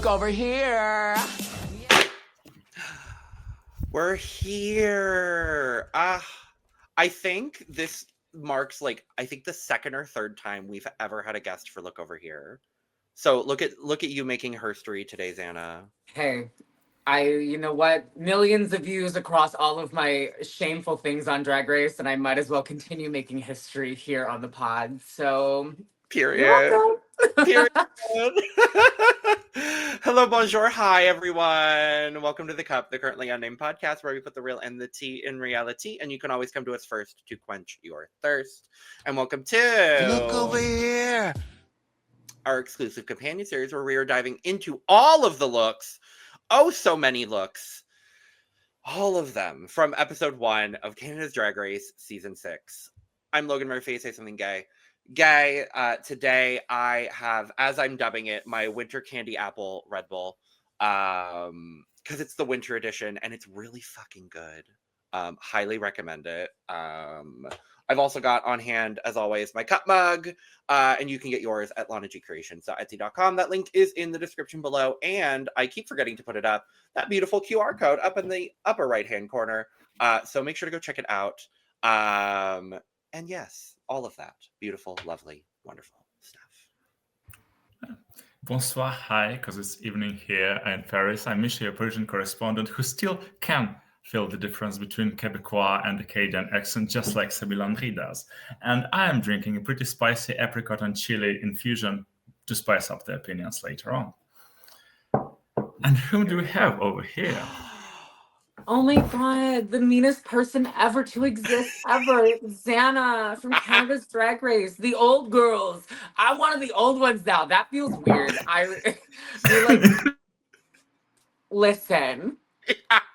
Look over here. We're here. I think this marks the second or third time we've ever had a guest for Look Over Here. So look at you making history today, Xana. Hey, you know what? Millions of views across all of my shameful things on Drag Race, and I might as well continue making history here on the pod. So, Period. you're welcome. Period. Hello, bonjour, hi, everyone. Welcome to The Cup, the Currently Unnamed Podcast, where we put the real and the tea in reality, and you can always come to us first to quench your thirst. And welcome to Look over here. Our exclusive companion series, where we are diving into all of the looks, oh, so many looks, all of them from episode 1 of Canada's Drag Race season 6. I'm Logan Murphy. Say something gay. Today I have, as I'm dubbing it, my winter candy apple Red Bull, because it's the winter edition and it's really fucking good. Highly recommend it. I've also got on hand, as always, my cup mug, and you can get yours at lanagcreations.etsy.com. That link is in the description below, and I keep forgetting to put it up, that beautiful QR code up in the upper right-hand corner, so make sure to go check it out. And yes, all of that beautiful, lovely, wonderful stuff. Bonsoir, hi, because it's evening here in Paris. I'm Micha, your Persian correspondent, who still can feel the difference between Quebecois and Acadian accent, just like Sami Landri does. And I am drinking a pretty spicy apricot and chili infusion to spice up the opinions later on. And whom do we have over here? Oh my god, the meanest person ever to exist ever. Xana from Canada's Drag Race. The old girls. I'm one of the old ones now. That feels weird. You're like, listen.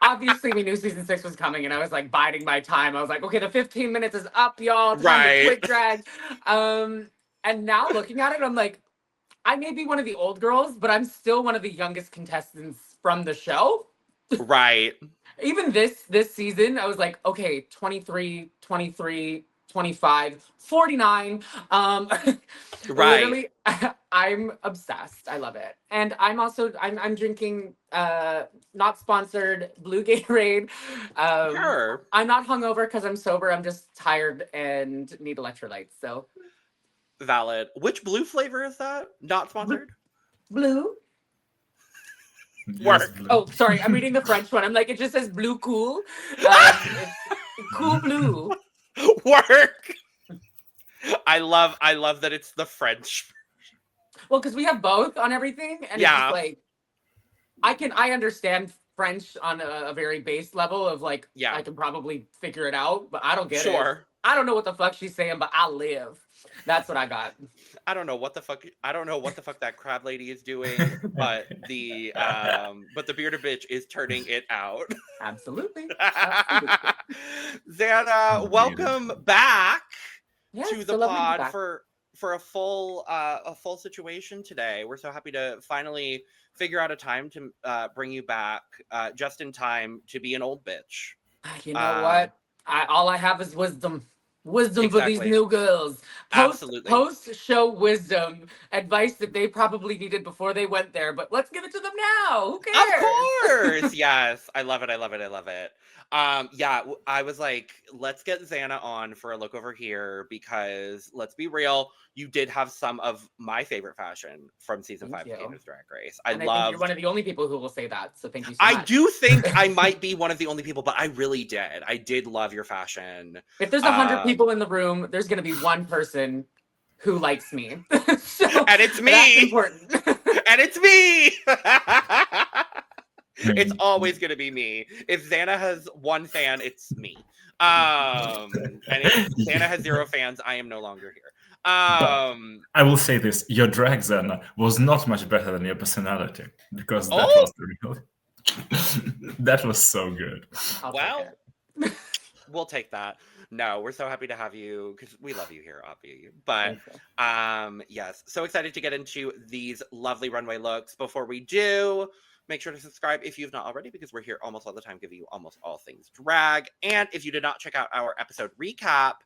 Obviously, we knew season 6 was coming, and I was like biding my time. I was like, okay, the 15 minutes is up, y'all. Time to quit drag. And now looking at it, I'm like, I may be one of the old girls, but I'm still one of the youngest contestants from the show. Right. Even this season, I was like, okay, 23, 25, 49. Right. Literally, I'm obsessed. I love it. And I'm drinking not sponsored blue Gatorade. Sure. I'm not hungover because I'm sober. I'm just tired and need electrolytes. So Valid. Which blue flavor is that? Not sponsored? blue. Work. Oh, sorry. I'm reading the French one. I'm like, it just says blue cool. It's cool blue. Work. I love that it's the French. Well, because we have both on everything, and it's just like I understand French on a very base level of like, I can probably figure it out, but I don't get it. I don't know what the fuck she's saying, but I live. That's what I got. I don't know what the fuck that crab lady is doing, but the bearded bitch is turning it out. Absolutely. Xana, welcome back to the so pod for a full situation today. We're so happy to finally figure out a time to bring you back just in time to be an old bitch. You know what? All I have is wisdom. Wisdom Exactly. for these new girls. Absolutely. Post-show wisdom. Advice that they probably needed before they went there. But let's give it to them now. Who cares? Of course. Yes. I love it. I was like, let's get Xana on for a look over here because let's be real, you did have some of my favorite fashion from season 5 of Canada's Drag Race. I think you're one of the only people who will say that, so thank you so much. I do think I might be one of the only people, but I really did. I did love your fashion. If there's 100 people in the room, there's going to be one person who likes me. So, and it's me. That's important. And it's me. It's always going to be me. If Xana has one fan, it's me. And if Xana has 0 fans, I am no longer here. I will say this: your drag, Xana, was not much better than your personality, because that was the real. That was so good. We'll take that. No, we're so happy to have you because we love you here, obviously. But yes, so excited to get into these lovely runway looks. Before we do, make sure to subscribe if you've not already, because we're here almost all the time giving you almost all things drag. And if you did not check out our episode recap,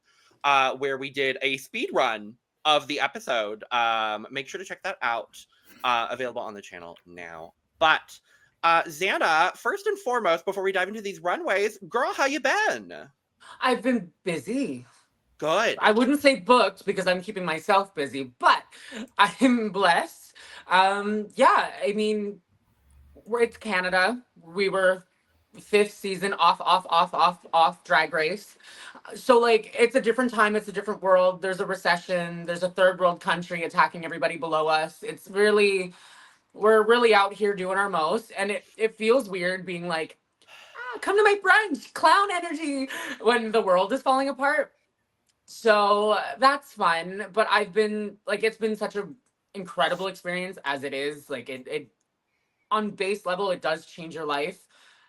where we did a speed run of the episode, make sure to check that out. available on the channel now. But Xana, first and foremost, before we dive into these runways, girl, how you been? I've been busy. Good. I wouldn't say booked because I'm keeping myself busy, but I'm blessed. Yeah, I mean, it's Canada. We were 5th season off Drag Race. So like it's a different time, it's a different world. There's a recession, there's a third world country attacking everybody below us. It's really, we're really out here doing our most, and it feels weird being like, come to my brunch, clown energy, when the world is falling apart. So that's fun, but I've been like, it's been such an incredible experience as it is. Like it on base level, it does change your life.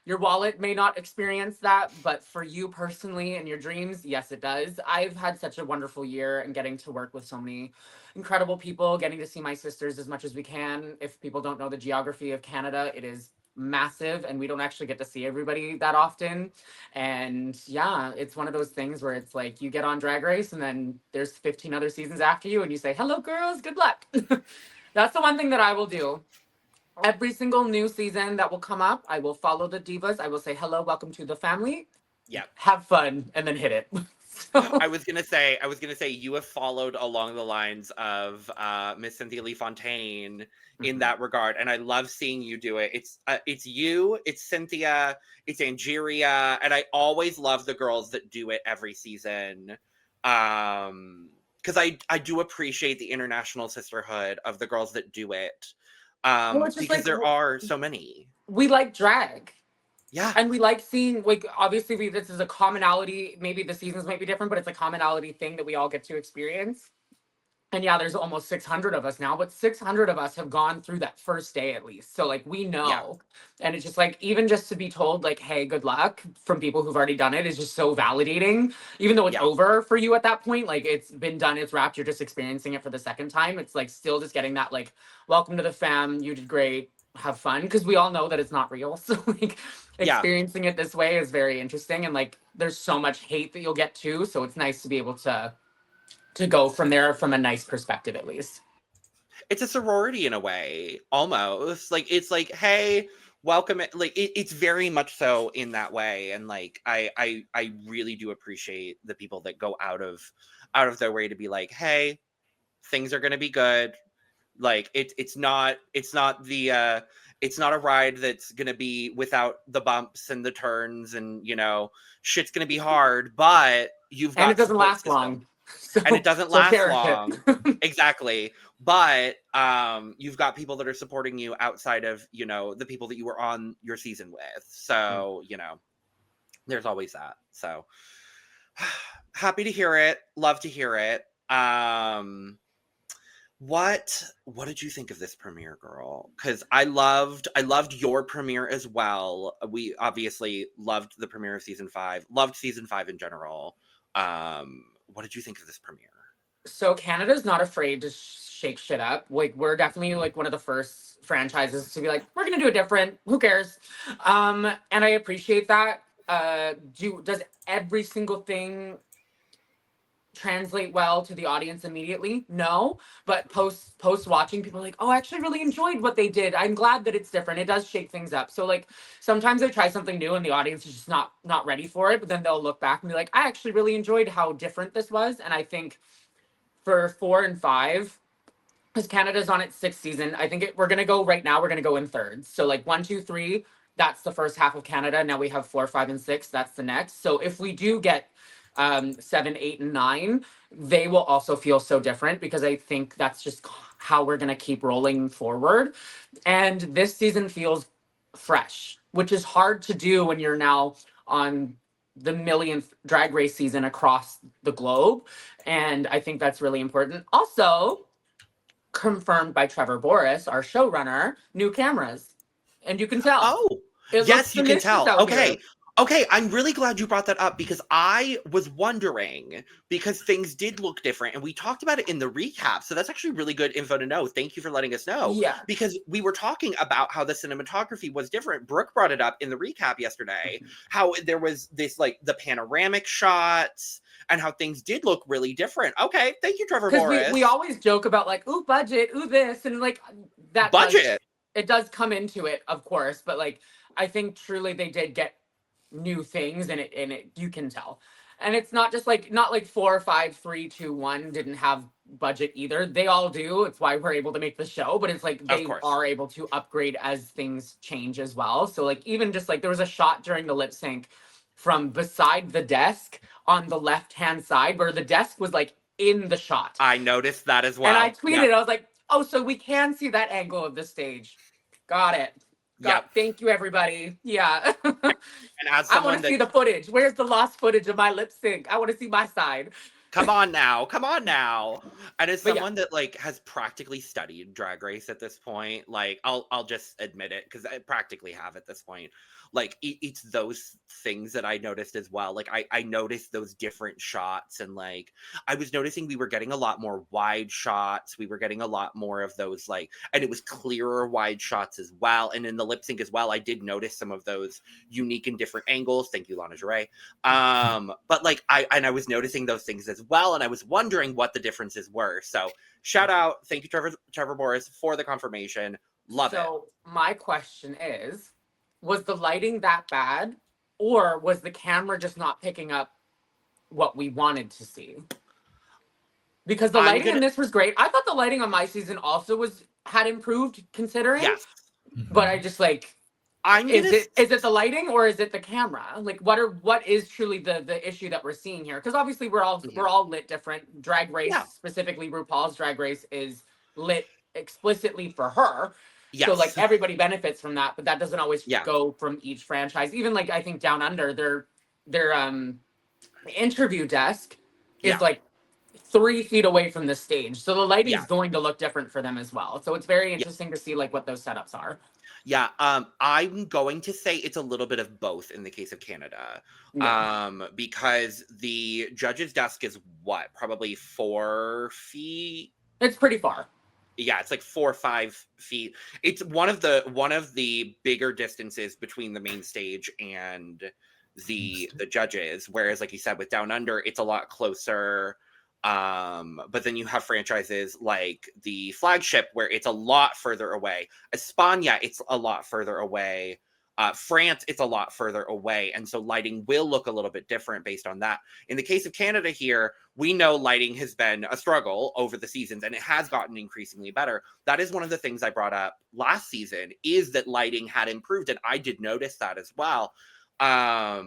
Your wallet may not experience that, but for you personally and your dreams, yes, it does. I've had such a wonderful year and getting to work with so many incredible people, getting to see my sisters as much as we can. If people don't know the geography of Canada, it is massive and we don't actually get to see everybody that often. And yeah, it's one of those things where it's like you get on Drag Race and then there's 15 other seasons after you and you say, hello girls, good luck. That's the one thing that I will do. Every single new season that will come up, I will follow the divas. I will say, hello, welcome to the family. Yeah. Have fun and then hit it. I was gonna say you have followed along the lines of Miss Cynthia Lee Fontaine in that regard, and I love seeing you do it. It's you, it's Cynthia, it's Angeria, and I always love the girls that do it every season. Because I do appreciate the international sisterhood of the girls that do it. Because like, there are so many. We like drag. Yeah. And we like seeing, like, obviously this is a commonality. Maybe the seasons might be different, but it's a commonality thing that we all get to experience. And yeah, there's almost 600 of us now, but 600 of us have gone through that first day at least. So like, we know. Yeah. And it's just like, even just to be told like, hey, good luck from people who've already done it is just so validating. Even though it's over for you at that point, like it's been done, it's wrapped, you're just experiencing it for the second time. It's like still just getting that like, welcome to the fam, you did great, have fun. Because we all know that it's not real. So like experiencing it this way is very interesting. And like, there's so much hate that you'll get too. So it's nice to be able to go from there from a nice perspective, at least. It's a sorority in a way, almost. Like, it's like, hey, welcome. Like, it's very much so in that way. And like, I really do appreciate the people that go out of their way to be like, hey, things are going to be good. Like, it's not a ride that's going to be without the bumps and the turns and, you know, shit's going to be hard, but you've got, and it doesn't last long. And it doesn't last long. Exactly. But you've got people that are supporting you outside of, you know, the people that you were on your season with. So, you know, there's always that. So happy to hear it. Love to hear it. What did you think of this premiere, girl? Because I loved your premiere as well. We obviously loved the premiere of season 5. Loved season 5 in general. What did you think of this premiere? So Canada's not afraid to shake shit up. Like, we're definitely like one of the first franchises to be like, we're gonna do it different. Who cares? And I appreciate that. Does every single thing translate well to the audience immediately? No, but post watching, people are like, oh, I actually really enjoyed what they did. I'm glad that it's different. It does shake things up. So like sometimes I try something new and the audience is just not ready for it, but then they'll look back and be like, I actually really enjoyed how different this was. And I think for 4 and 5, because Canada's on its 6th season, I think we're gonna go in thirds. So like 1, 2, 3, that's the first half of Canada. Now we have 4, 5, and 6. That's the next. So if we do get 7, 8, and 9, they will also feel so different because I think that's just how we're going to keep rolling forward. And this season feels fresh, which is hard to do when you're now on the millionth Drag Race season across the globe. And I think that's really important. Also, confirmed by Trevor Boris, our showrunner, new cameras. And you can tell. Oh, yes, you can tell. Okay, I'm really glad you brought that up because I was wondering because things did look different and we talked about it in the recap. So that's actually really good info to know. Thank you for letting us know. Yeah. Because we were talking about how the cinematography was different. Brooke brought it up in the recap yesterday, how there was this like the panoramic shots and how things did look really different. Okay, thank you, Trevor Boris. We always joke about like, ooh, budget, ooh, this. And like, that budget. It does come into it, of course, but like I think truly they did get new things, and it you can tell. And it's not just like not like 4, 5, 3, 2, 1 didn't have budget either. They all do. It's why we're able to make the show, but it's like they are able to upgrade as things change as well. So like even just like there was a shot during the lip sync from beside the desk on the left-hand side where the desk was like in the shot. I noticed that as well. And I tweeted, I was like, oh, so we can see that angle of the stage. Got it. Thank you, everybody. Yeah. And as I want to see the footage. Where's the lost footage of my lip sync? I want to see my side. Come on now. And as someone that like has practically studied Drag Race at this point, like I'll just admit it because I practically have at this point. Like it's those things that I noticed as well. Like I noticed those different shots, and like I was noticing we were getting a lot more wide shots. We were getting a lot more of those like, and it was clearer wide shots as well. And in the lip sync as well, I did notice some of those unique and different angles. Thank you, Lana Jarre. But like I was noticing those things as well, and I was wondering what the differences were. So shout out, thank you, Trevor Boris, for the confirmation. Love it. So my question is, was the lighting that bad, or was the camera just not picking up what we wanted to see? Because the lighting in this was great. I thought the lighting on my season also had improved considering. Yes. But I just like, is it the lighting or is it the camera? Like what is truly the issue that we're seeing here? Because obviously we're all lit different. Drag Race, specifically RuPaul's Drag Race, is lit explicitly for her. Yes. So like everybody benefits from that, but that doesn't always go from each franchise. Even like I think Down Under, their interview desk is like 3 feet away from the stage. So the lighting is going to look different for them as well. So it's very interesting to see like what those setups are. Yeah, I'm going to say it's a little bit of both in the case of Canada. Because the judge's desk is what? Probably 4 feet? It's pretty far. Yeah, it's like 4 or 5 feet. It's one of the bigger distances between the main stage and the judges. Whereas, like you said, with Down Under, it's a lot closer. But then you have franchises like the Flagship, where it's a lot further away. España, it's a lot further away. France, it's a lot further away. And so lighting will look a little bit different based on that. In the case of Canada here, we know lighting has been a struggle over the seasons, and it has gotten increasingly better. That is one of the things I brought up last season, is that lighting had improved, and I did notice that as well. I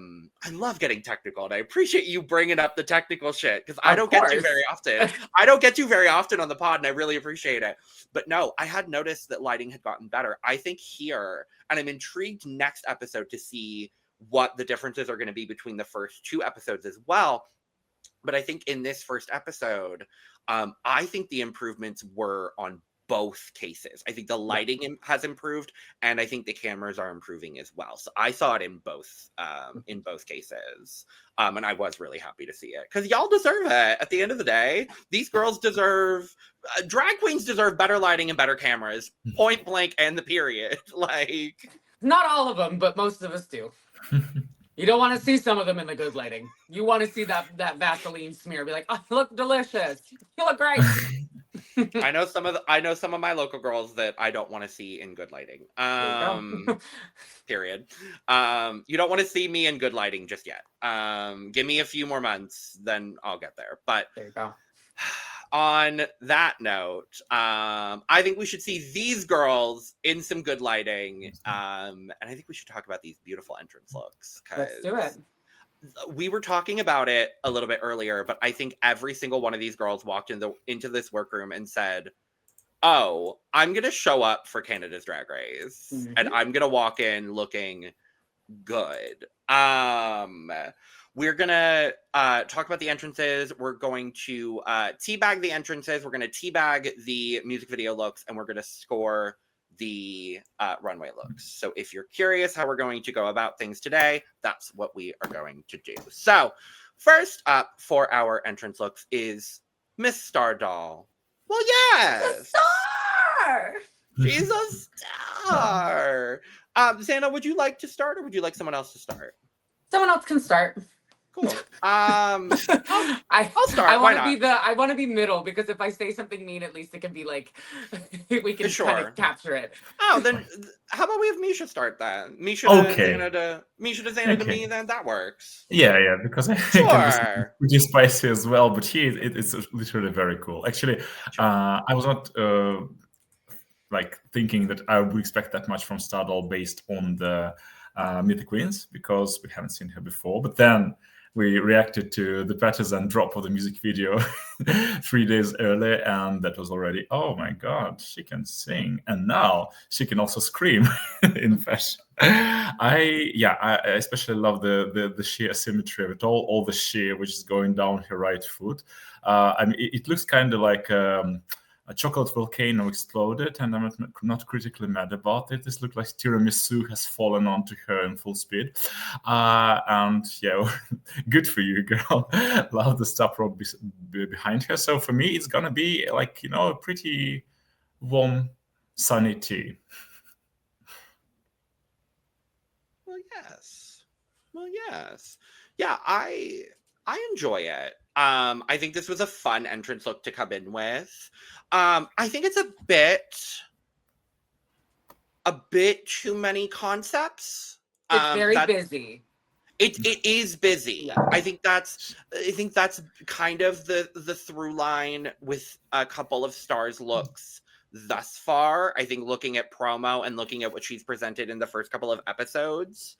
love getting technical, and I appreciate you bringing up the technical shit, because I don't get to very often. I don't get to very often on the pod, and I really appreciate it. But no, I had noticed that lighting had gotten better. I think here, and I'm intrigued next episode to see what the differences are going to be between the first 2 episodes as well. But I think in this first episode, I think the improvements were on both cases. I think the lighting has improved, and I think the cameras are improving as well. So I saw it in both cases. And I was really happy to see it, because y'all deserve it. At the end of the day, these girls deserve, drag queens deserve better lighting and better cameras, point blank, and the period. Like, not all of them, but most of us do. You don't want to see some of them in the good lighting. You want to see that Vaseline smear. Be like, oh, you look delicious. You look great. I know some of my local girls that I don't want to see in good lighting. Period. You don't want to see me in good lighting just yet. Give me a few more months, then I'll get there. But there you go. On that note, I think we should see these girls in some good lighting. And I think we should talk about these beautiful entrance looks. Let's do it. We were talking about it a little bit earlier, but I think every single one of these girls walked into this workroom and said, oh, I'm going to show up for Canada's Drag Race, and I'm going to walk in looking good. We're going to talk about the entrances. We're going to teabag the entrances. We're going to teabag the music video looks, and we're going to score the runway looks. So if you're curious how we're going to go about things today, that's what we are going to do. So first up for our entrance looks is Miss Star Doll. Well, yes. A star! She's a star. Xana, would you like to start, or would you like someone else to start? Someone else can start. Cool. I'll start. I Why want to not? be I want to be middle, because if I say something mean, at least it can be like we can kind of capture it. Oh, then how about we have Micha start then? Micha Okay. to Xana to Okay. me, then that works. Yeah, because I think Sure. it's pretty spicy as well. But it's literally very cool. Actually, I was not like thinking that I would expect that much from Stardoll based on the Mythic Queens, because we haven't seen her before. But then we reacted to the partisan drop of the music video 3 days earlier, and that was already, oh my god, she can sing, and now she can also scream in fashion. I especially love the sheer symmetry of it all the sheer which is going down her right foot. I mean, it looks kind of like a chocolate volcano exploded, and I'm not critically mad about it. This looks like tiramisu has fallen onto her in full speed. And yeah, good for you, girl. Love the stop rope behind her. So for me, it's gonna be like, a pretty warm, sunny tea. Well, yes. Yeah, I enjoy it. I think this was a fun entrance look to come in with. I think it's a bit too many concepts. It's very busy. It is busy. Yeah. I think that's kind of the through line with a couple of Stars looks thus far. I think looking at promo and looking at what she's presented in the first couple of episodes.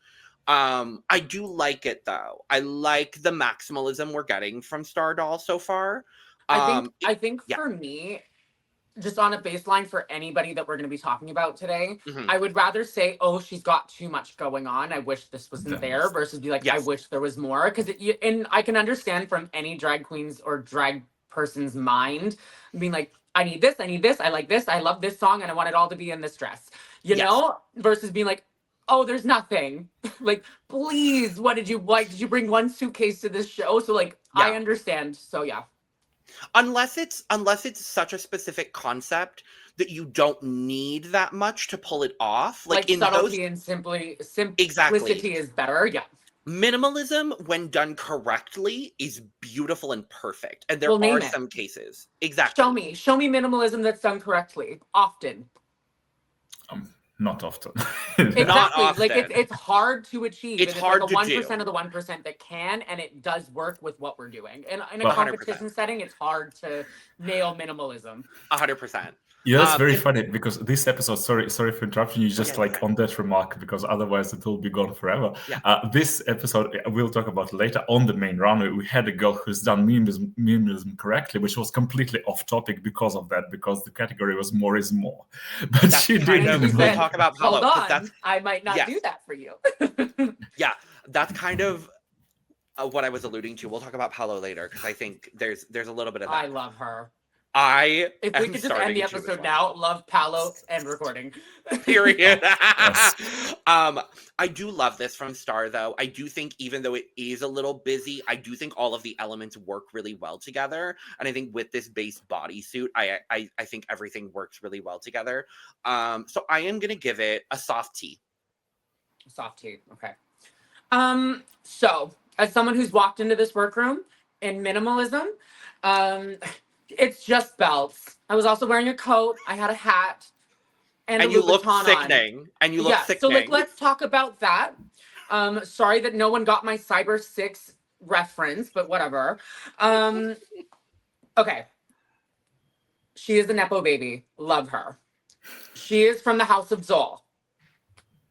I do like it though. I like the maximalism we're getting from Stardoll so far. I think for me, just on a baseline for anybody that we're going to be talking about today, I would rather say, oh, she's got too much going on, I wish this wasn't there, versus be like, I wish there was more. Because and I can understand from any drag queen's or drag person's mind being like, I need this, I like this, I love this song, and I want it all to be in this dress. You know? Versus being like, oh, there's nothing. Like, please, what did you like? Did you bring one suitcase to this show? So like, I understand. So yeah. Unless it's such a specific concept that you don't need that much to pull it off. Like in subtlety and simplicity is better. Yeah. Minimalism, when done correctly, is beautiful and perfect. And there are some cases. Exactly. Show me minimalism that's done correctly. Often. Not often. Exactly. Not often. Like it's hard to achieve. It's hard like to 1% of the 1% that can, and it does work with what we're doing. And in a competition setting, it's hard to nail minimalism. 100%. Yeah, that's very funny, because this episode, sorry for interrupting you, just on that remark, because otherwise it will be gone forever. Yeah. This episode, we'll talk about later on the main runway. We had a girl who's done minimalism correctly, which was completely off topic because of that, because the category was more is more. But that's she didn't. We'll talk about Paolo. Hold on, I might not do that for you. Yeah, that's kind of what I was alluding to. We'll talk about Paolo later, because I think there's a little bit of that. I love her. If we could just end the episode now, love Paolo and recording. Period. I do love this from Star, though. I do think, even though it is a little busy, I do think all of the elements work really well together. And I think with this base bodysuit, I think everything works really well together. So I am gonna give it a soft T. Soft T, okay. So as someone who's walked into this workroom in minimalism, it's just belts. I was also wearing a coat. I had a hat. And you look sickening. And you look sickening. So let's talk about that. Sorry that no one got my Cyber 6 reference, but whatever. Okay. She is a Nepo baby. Love her. She is from the House of Zol.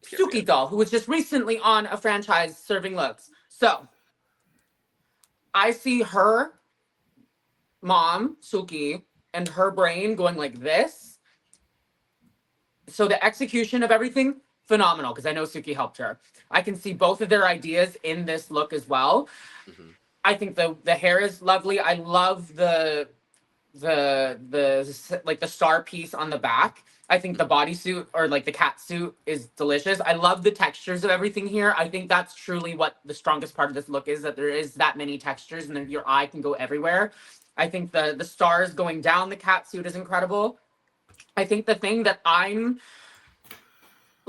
Suki doll, who was just recently on a franchise serving looks. So I see her mom, Suki, and her brain going like this. So the execution of everything, phenomenal, because I know Suki helped her. I can see both of their ideas in this look as well. Mm-hmm. I think the hair is lovely. I love the star piece on the back. I think the bodysuit, or like the cat suit, is delicious. I love the textures of everything here. I think that's truly what the strongest part of this look is, that there is that many textures and then your eye can go everywhere. I think the stars going down the cat suit is incredible. I think the thing that I'm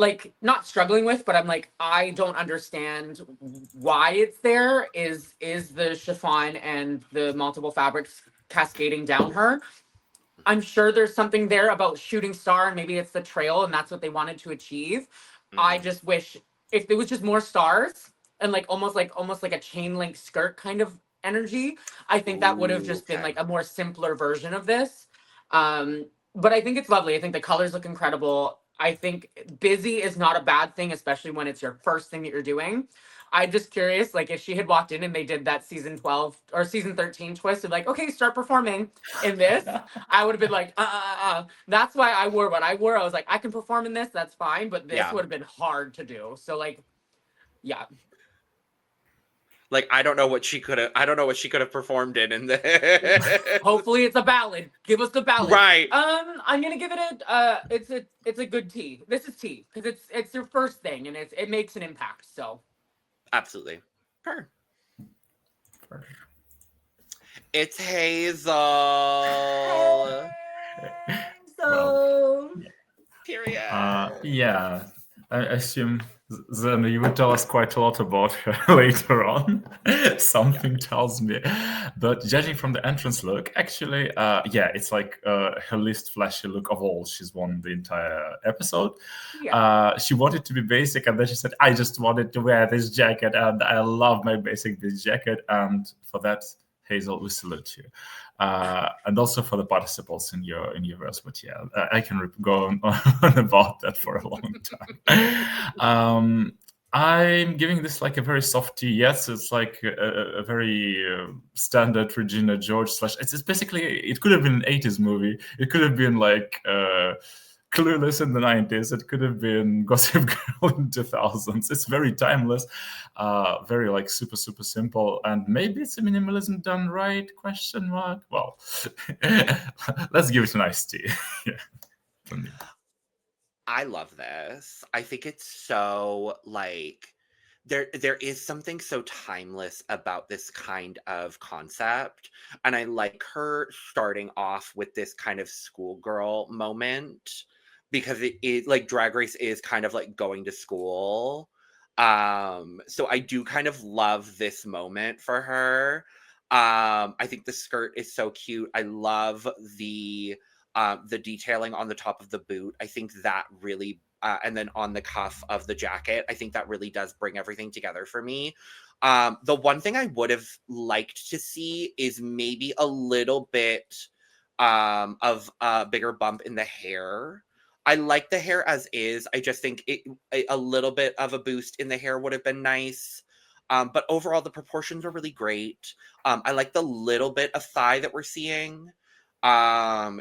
like not struggling with, but I'm like, I don't understand why it's there is the chiffon and the multiple fabrics cascading down her. I'm sure there's something there about shooting star and maybe it's the trail and that's what they wanted to achieve. I just wish if there was just more stars and like almost like a chain link skirt kind of energy, I think that would have just been like a more simpler version of this. But I think it's lovely. I think the colors look incredible. I think busy is not a bad thing, especially when it's your first thing that you're doing. I'm just curious, like if she had walked in and they did that season 12 or season 13 twist of like, okay, start performing in this, I would have been like, That's why I wore what I wore. I was like, I can perform in this, that's fine, but this would have been hard to do. So like, yeah. Like I don't know what she could have performed in this. Hopefully it's a ballad. Give us the ballad. Right. I'm gonna give it it's a good tea. This is tea because it's your first thing and it makes an impact. So absolutely. Sure. It's Hazel. So Period. Yeah, I assume then you would tell us quite a lot about her later on. Something tells me. But judging from the entrance look, actually, it's like her least flashy look of all. She's won the entire episode. Yeah. She wanted to be basic, and then she said, I just wanted to wear this jacket, and I love my basic bitch jacket. And for that, Hazel, we salute you. And also for the participles in your verse. But yeah, I can go on about that for a long time. I'm giving this like a very soft tea. Yes, it's like a very standard Regina George / it's basically, it could have been an 80s movie. It could have been like Clueless in the 90s. It could have been Gossip Girl in 2000s. It's very timeless, very like super simple, and maybe it's a minimalism done right? ? Well, let's give it a nice tea. Yeah. I love this. I think it's so like there is something so timeless about this kind of concept, and I like her starting off with this kind of schoolgirl moment because it is like Drag Race is kind of like going to school. So I do kind of love this moment for her. I think the skirt is so cute. I love the detailing on the top of the boot. I think that really, and then on the cuff of the jacket, I think that really does bring everything together for me. The one thing I would have liked to see is maybe a little bit of a bigger bump in the hair. I like the hair as is. I just think a little bit of a boost in the hair would have been nice. But overall, the proportions are really great. I like the little bit of thigh that we're seeing.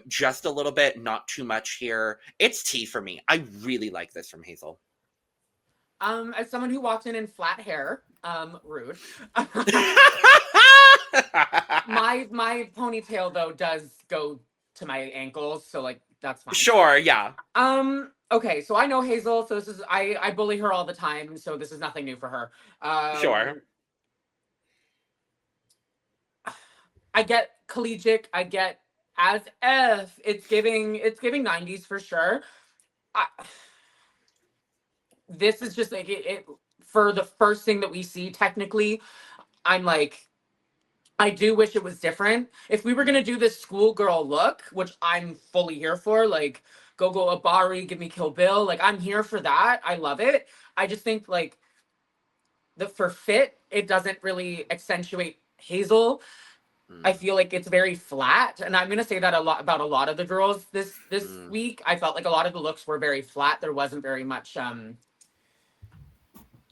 Just a little bit, not too much here. It's tea for me. I really like this from Hazel. As someone who walked in flat hair, rude. my ponytail though does go to my ankles, so like that's fine. Sure, yeah. Okay, so I know Hazel, so this is I bully her all the time, so this is nothing new for her. Sure. I get collegiate, I get as if it's giving 90s for sure. This is just like it for the first thing that we see technically. I'm like, I do wish it was different. If we were gonna do this schoolgirl look, which I'm fully here for, like go Abari, give me Kill Bill, like I'm here for that. I love it. I just think like for fit, it doesn't really accentuate Hazel. I feel like it's very flat, and I'm gonna say that a lot about a lot of the girls this week. I felt like a lot of the looks were very flat. There wasn't very much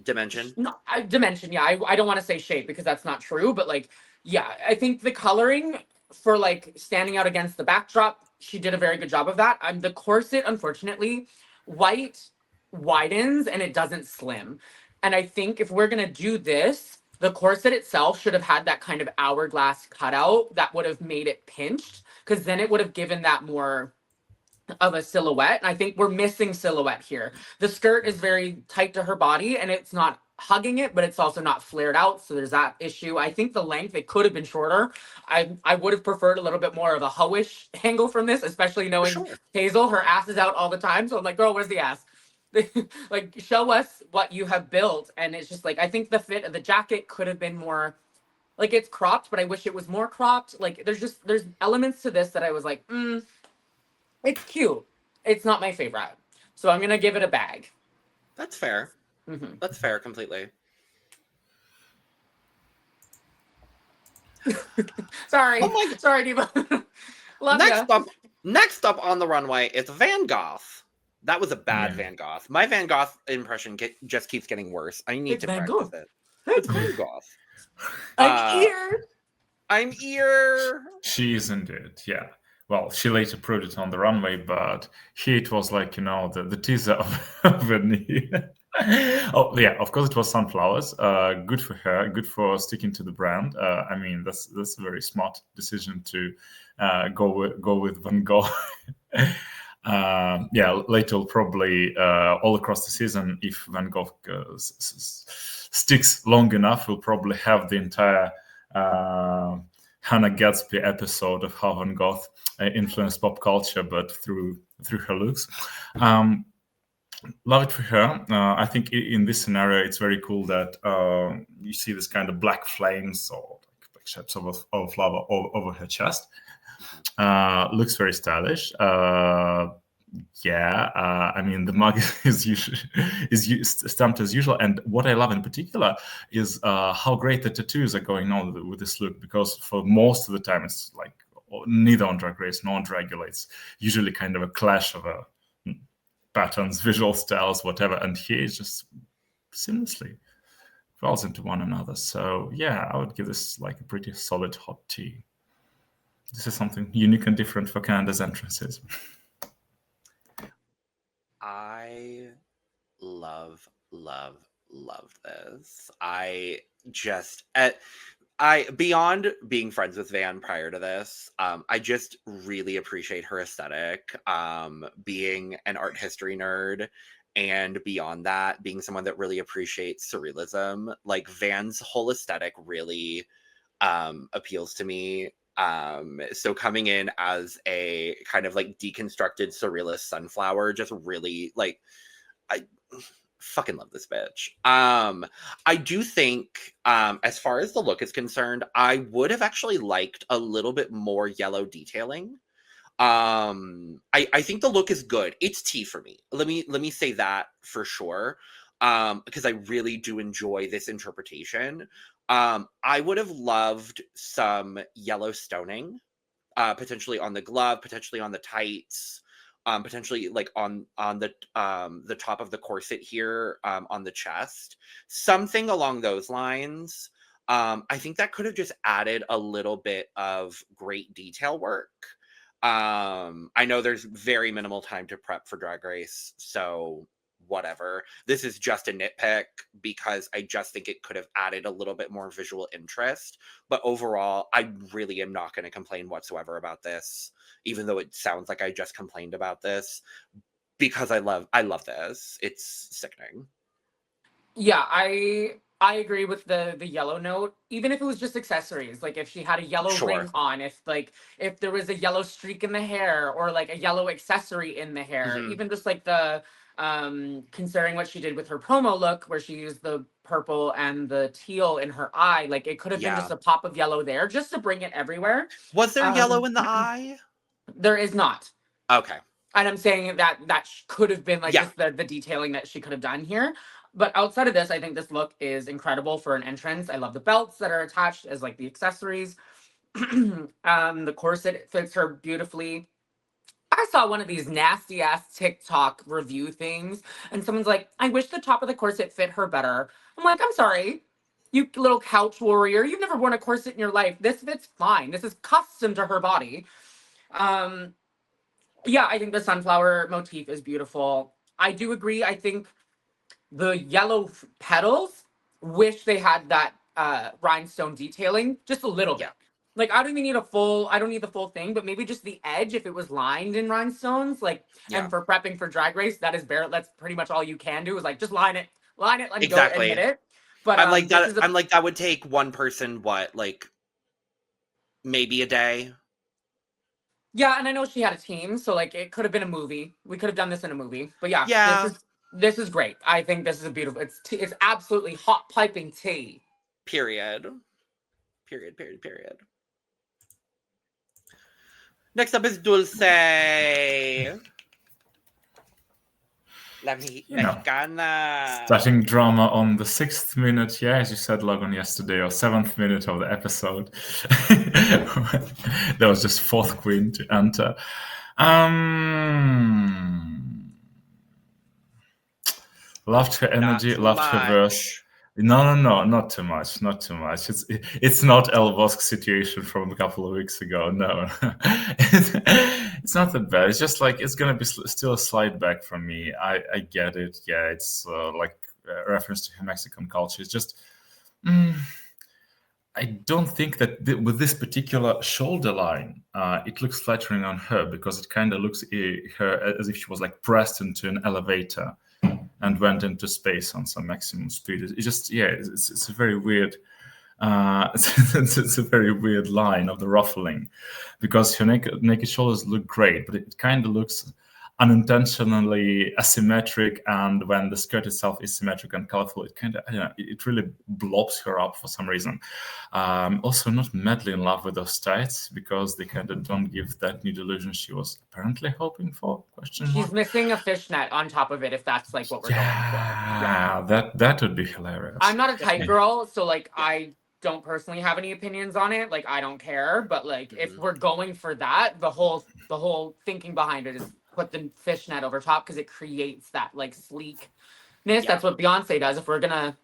dimension. No, dimension. Yeah, I don't want to say shape because that's not true, but like, yeah, I think the coloring for like standing out against the backdrop, she did a very good job of that. The corset, unfortunately, white widens and it doesn't slim, and I think if we're gonna do this, the corset itself should have had that kind of hourglass cutout that would have made it pinched, because then it would have given that more of a silhouette. And I think we're missing silhouette here. The skirt is very tight to her body and it's not hugging it, but it's also not flared out. So there's that issue. I think the length, it could have been shorter. I would have preferred a little bit more of a hoish angle from this, especially knowing Hazel, her ass is out all the time. So I'm like, girl, where's the ass? like, show us what you have built. And it's just like, I think the fit of the jacket could have been more, like, it's cropped, but I wish it was more cropped. Like, there's elements to this that I was like, it's cute. It's not my favorite. So I'm going to give it a bag. That's fair. Mm-hmm. That's fair completely. Sorry. Oh my- Sorry, Diva. Love ya. Next up on the runway is Van Goth. That was a bad Yeah. Van Goth. My Van Goth impression just keeps getting worse. I need It's to Van practice Goth. it. It's Van Goth. I'm here. I'm here. She is indeed, yeah. Well, she later proved it on the runway, but here it was like, the teaser of a knee. Oh, yeah, of course it was sunflowers. Good for her, good for sticking to the brand. I mean, that's a very smart decision to go with Van Gogh. Yeah, later probably all across the season, if Van Gogh sticks long enough, we'll probably have the entire Hannah Gadsby episode of how Van Gogh influenced pop culture, but through her looks. Love it for her. I think in this scenario, it's very cool that you see this kind of black flames or like shapes of flower over her chest. Looks very stylish. I mean, the mug is stamped as usual, and what I love in particular is how great the tattoos are going on with this look, because for most of the time it's like neither on Drag Race nor on Dragula, it's usually kind of a clash of patterns, visual styles, whatever, and here it's just seamlessly falls into one another. So yeah, I would give this like a pretty solid hot tea. This is something unique and different for Canada's entrances. I love this. I just, beyond being friends with Van prior to this, I just really appreciate her aesthetic. Being an art history nerd, and beyond that, being someone that really appreciates surrealism, like Van's whole aesthetic really appeals to me. So coming in as a kind of like deconstructed surrealist sunflower just really, like, I fucking love this bitch. I do think as far as the look is concerned, I would have actually liked a little bit more yellow detailing. I think the look is good. It's tea for me. Let me say that for sure. Because I really do enjoy this interpretation. I would have loved some yellow stoning, potentially on the glove, potentially on the tights, potentially like on the top of the corset here, on the chest, something along those lines. I think that could have just added a little bit of great detail work. I know there's very minimal time to prep for Drag Race, so whatever. This is just a nitpick because I just think it could have added a little bit more visual interest. But overall, I really am not going to complain whatsoever about this, even though it sounds like I just complained about this, because I love this. It's sickening. Yeah, I agree with the yellow note. Even if it was just accessories, like if she had a yellow ring on, if there was a yellow streak in the hair, or like a yellow accessory in the hair, even just like the considering what she did with her promo look, where she used the purple and the teal in her eye, like it could have been just a pop of yellow there, just to bring it everywhere. Was there yellow in the eye? There is not. Okay. And I'm saying that could have been like just the detailing that she could have done here. But outside of this, I think this look is incredible for an entrance. I love the belts that are attached as like the accessories. The corset fits her beautifully. I saw one of these nasty ass TikTok review things, and someone's like, I wish the top of the corset fit her better. I'm like, I'm sorry, you little couch warrior. You've never worn a corset in your life. This fits fine. This is custom to her body. Yeah, I think the sunflower motif is beautiful. I do agree. I think the yellow petals, wish they had that rhinestone detailing just a little bit. Like, I don't even need I don't need the full thing, but maybe just the edge, if it was lined in rhinestones, like, and for prepping for Drag Race, that's pretty much all you can do, is like, just line it, let me go and hit it. But I'm like that. I'm like, that would take one person, like maybe a day. Yeah, and I know she had a team, so like it could have been a movie. We could have done this in a movie. But yeah. This is great. I think this is a beautiful. It's absolutely hot piping tea. Period. Next up is Dulce. La Mexicana. Starting drama on the 6th minute, as you said, Logan, yesterday, or 7th minute of the episode. That was just 4th queen to enter. Loved her energy, loved her verse. No, not too much. It's not El Bosque situation from a couple of weeks ago. No, it's not that bad. It's just like it's gonna be still a slide back from me. I get it. Yeah, it's like a reference to her Mexican culture. It's just I don't think that with this particular shoulder line, it looks flattering on her because it kind of looks her as if she was like pressed into an elevator and went into space on some maximum speed. It's just, it's a very weird, it's a very weird line of the ruffling, because her naked shoulders look great, but it kind of looks unintentionally asymmetric, and when the skirt itself is symmetric and colorful, it kind of, it really blobs her up for some reason. Also not madly in love with those tights, because they kind of don't give that new delusion she was apparently hoping for. She's missing a fishnet on top of it, if that's like what we're going for. Yeah, that would be hilarious. I'm not a tight girl, so like I don't personally have any opinions on it. Like I don't care, but like if we're going for that, the whole thinking behind it is put the fishnet over top, because it creates that like sleekness. That's what Beyonce does. If we're gonna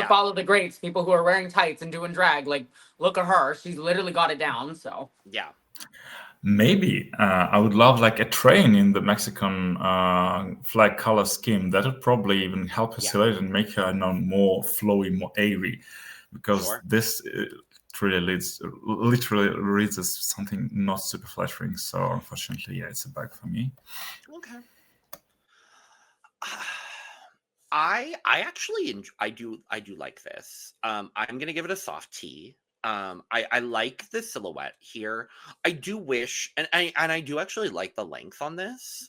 follow the greats, people who are wearing tights and doing drag, like look at her. She's literally got it down. So yeah. Maybe I would love like a train in the Mexican flag color scheme. That would probably even help her silhouette and make her more flowy, more airy, because this literally reads as something not super flattering. So unfortunately, it's a bug for me. Okay. I actually I do like this. I'm gonna give it a soft T. I like the silhouette here. I do wish, and I do actually like the length on this.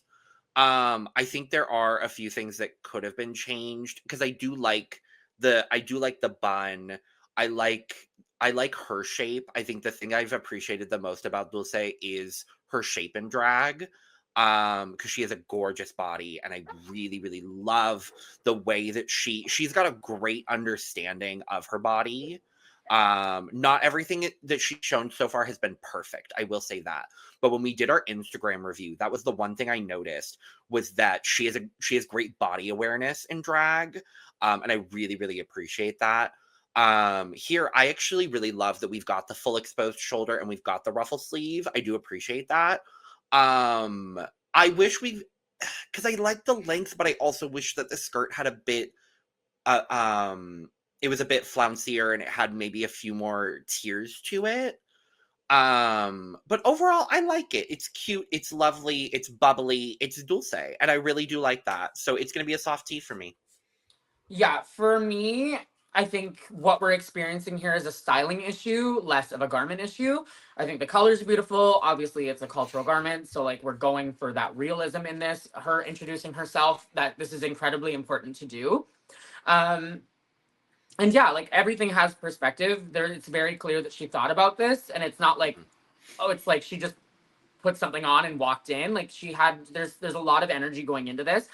I think there are a few things that could have been changed, because I do like the bun. I like her shape. I think the thing I've appreciated the most about Dulce is her shape and drag. Because she has a gorgeous body, and I really, really love the way that she's got a great understanding of her body. Not everything that she's shown so far has been perfect, I will say that. But when we did our Instagram review, that was the one thing I noticed, was that she has great body awareness in drag. And I really, really appreciate that. Here, I actually really love that we've got the full exposed shoulder and we've got the ruffle sleeve. I do appreciate that. I wish because I like the length, but I also wish that the skirt had a bit, it was a bit flouncier and it had maybe a few more tiers to it. But overall, I like it. It's cute. It's lovely. It's bubbly. It's Dulce. And I really do like that. So it's going to be a soft T for me. Yeah, for me, I think what we're experiencing here is a styling issue, less of a garment issue. I think the colors are beautiful. Obviously, it's a cultural garment. So like we're going for that realism in this. Her introducing herself, that this is incredibly important to do. And yeah, like everything has perspective. It's very clear that she thought about this, and it's not like, oh, it's like she just put something on and walked in. Like there's a lot of energy going into this.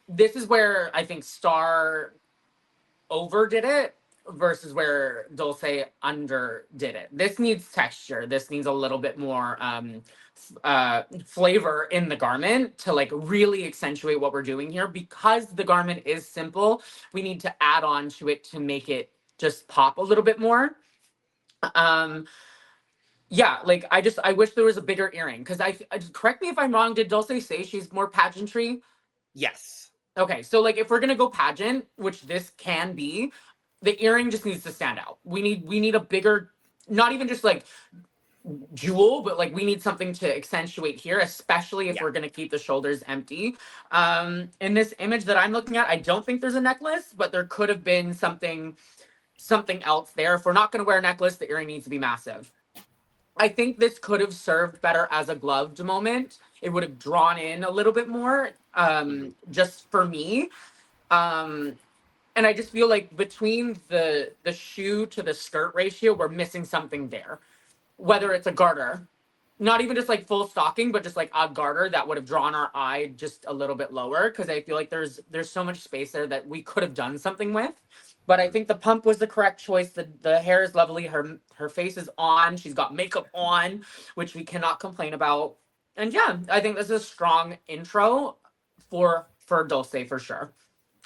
This is where I think Star overdid it versus where Dulce underdid it. This needs texture. This needs a little bit more flavor in the garment to like really accentuate what we're doing here. Because the garment is simple, we need to add on to it to make it just pop a little bit more. Yeah, like I wish there was a bigger earring, because I correct me if I'm wrong, did Dulce say she's more pageantry? Yes. Okay, so like if we're gonna go pageant, which this can be, the earring just needs to stand out. We need a bigger, not even just like jewel, but like we need something to accentuate here, especially if we're gonna keep the shoulders empty. In this image that I'm looking at, I don't think there's a necklace, but there could have been something else there. If we're not gonna wear a necklace, the earring needs to be massive. I think this could have served better as a gloved moment it would have drawn in a little bit more, just for me. And I just feel like between the shoe to the skirt ratio, we're missing something there. Whether it's a garter, not even just like full stocking, but just like a garter that would have drawn our eye just a little bit lower. Because I feel like there's so much space there that we could have done something with. But I think the pump was the correct choice. The hair is lovely. Her face is on. She's got makeup on, which we cannot complain about. And yeah, I think this is a strong intro for Dulce for sure.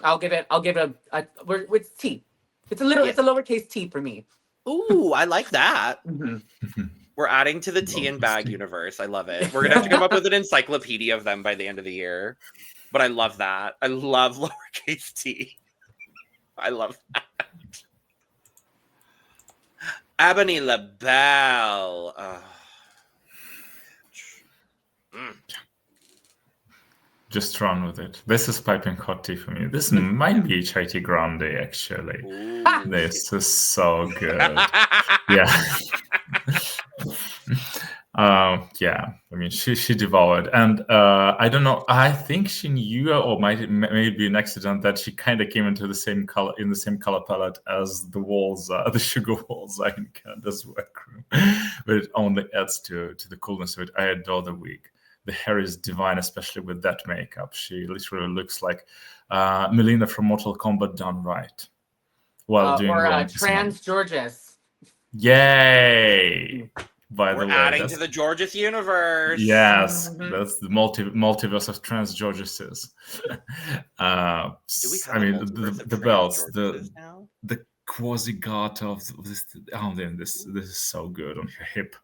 I'll give it it's T. It's a lowercase T for me. Ooh, I like that. Mm-hmm. We're adding to the tea and bag universe. I love it. We're gonna have to come up with an encyclopedia of them by the end of the year. But I love that. I love lowercase T. I love that. Eboni La'Belle. Just run with it. This is piping hot tea for me. This might be Chai Grande, actually. Ooh. This is so good. Yeah. Yeah. I mean, she devoured, and I don't know. I think she knew, or maybe an accident, that she kind of came into the same color palette as the walls, the sugar walls are in Canada's workroom. But it only adds to the coolness of it. I adore the wig. The hair is divine, especially with that makeup. She literally looks like Melina from Mortal Kombat done right. While doing Trans Georges. Yay! By the way, we're adding to the Georges universe. Yes, that's the multiverse of trans Georgeses. Do we have I mean, multiverse of the trans belts, Georgeses now? the quasi garter of this. Oh, then this is so good on her hip.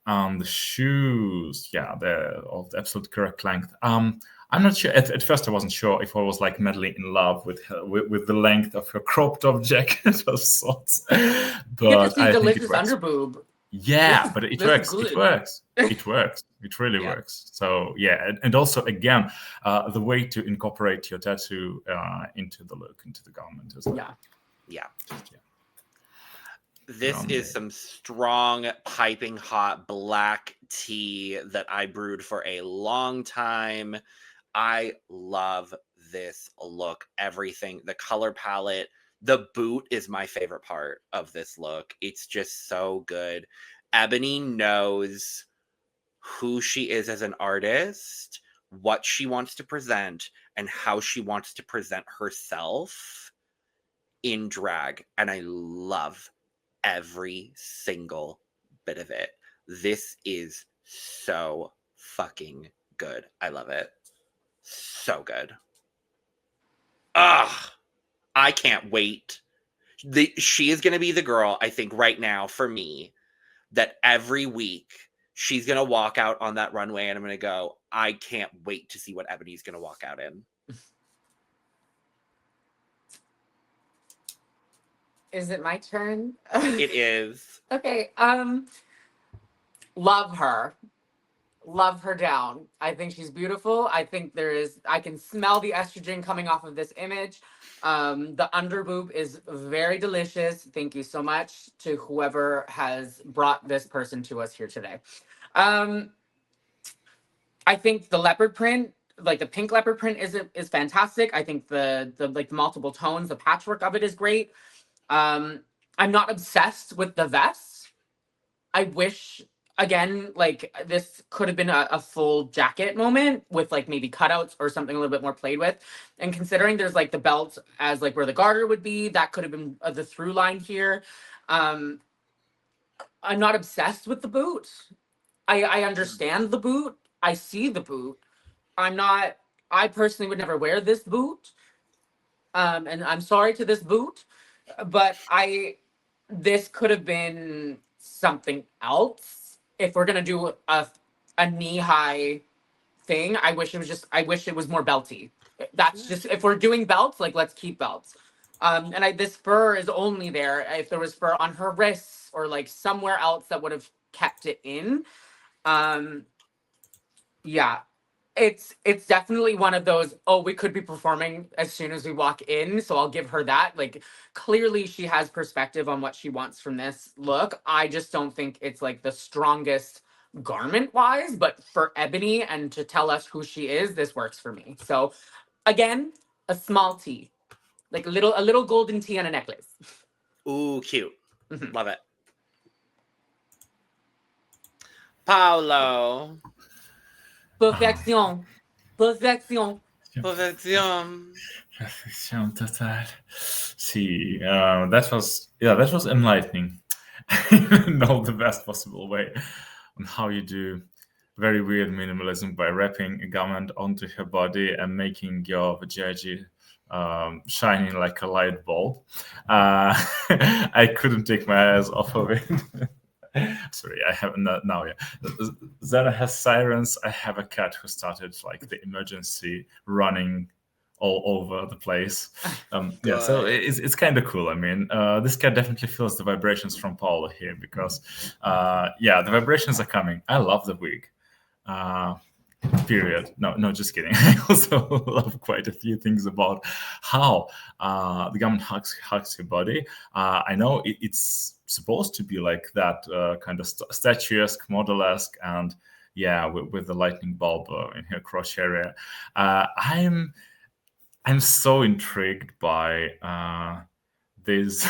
And the shoes, yeah, they're of the absolute correct length. I'm not sure. At first, I wasn't sure if I was like madly in love with her, with the length of her crop top jacket of sorts. But I think it works. Underboob. Yeah, but it works. It works. It works. It really works. So yeah, and also again, the way to incorporate your tattoo into the look, into the garment as well. Yeah. This is some strong, piping hot black tea that I brewed for a long time. I love this look. Everything, the color palette, the boot is my favorite part of this look. It's just so good. Eboni knows who she is as an artist, what she wants to present, and how she wants to present herself in drag. And I love every single bit of it. This is so fucking good. I love it. So good. I can't wait. She is going to be the girl, I think, right now for me, that every week she's going to walk out on that runway and I'm going to go, I can't wait to see what Ebony's going to walk out in. Is it my turn? It is. Okay. Love her. Love her down. I think she's beautiful. I think I can smell the estrogen coming off of this image. The underboob is very delicious. Thank you so much to whoever has brought this person to us here today. I think the leopard print, like the pink leopard print is fantastic. I think the like the multiple tones, the patchwork of it is great. I'm not obsessed with the vest. I wish, again, like this could have been a full jacket moment with like maybe cutouts or something a little bit more played with. And considering there's like the belt as like where the garter would be, that could have been the through line here. I'm not obsessed with the boot. I understand the boot. I see the boot. I personally would never wear this boot. And I'm sorry to this boot. But this could have been something else. If we're gonna do a knee-high thing, I wish it was more belty. That's just, if we're doing belts, like let's keep belts. And this fur is only there if there was fur on her wrists or like somewhere else that would have kept it in. Yeah. It's definitely one of those, we could be performing as soon as we walk in, so I'll give her that. Like, clearly she has perspective on what she wants from this look. I just don't think it's like the strongest garment-wise, but for Eboni and to tell us who she is, this works for me. So again, a small T. Like a little golden T on a necklace. Ooh, cute. Mhm. Love it. Paolo. Perfection. Perfection. Perfección. Perfección total. See, that was enlightening in all the best possible way on how you do very weird minimalism by wrapping a garment onto her body and making your vajayjay shining like a light bulb. I couldn't take my eyes off of it. Sorry, I have not now. Yeah, Xana has sirens. I have a cat who started like the emergency running all over the place. Yeah, so it's kind of cool. I mean, this cat definitely feels the vibrations from Paolo here because, yeah, the vibrations are coming. I love the wig. Period. No, just kidding. I also love quite a few things about how the garment hugs your body. I know it's supposed to be like that kind of statuesque, model-esque, and yeah, with the lightning bulb in her crotch area. I'm so intrigued by these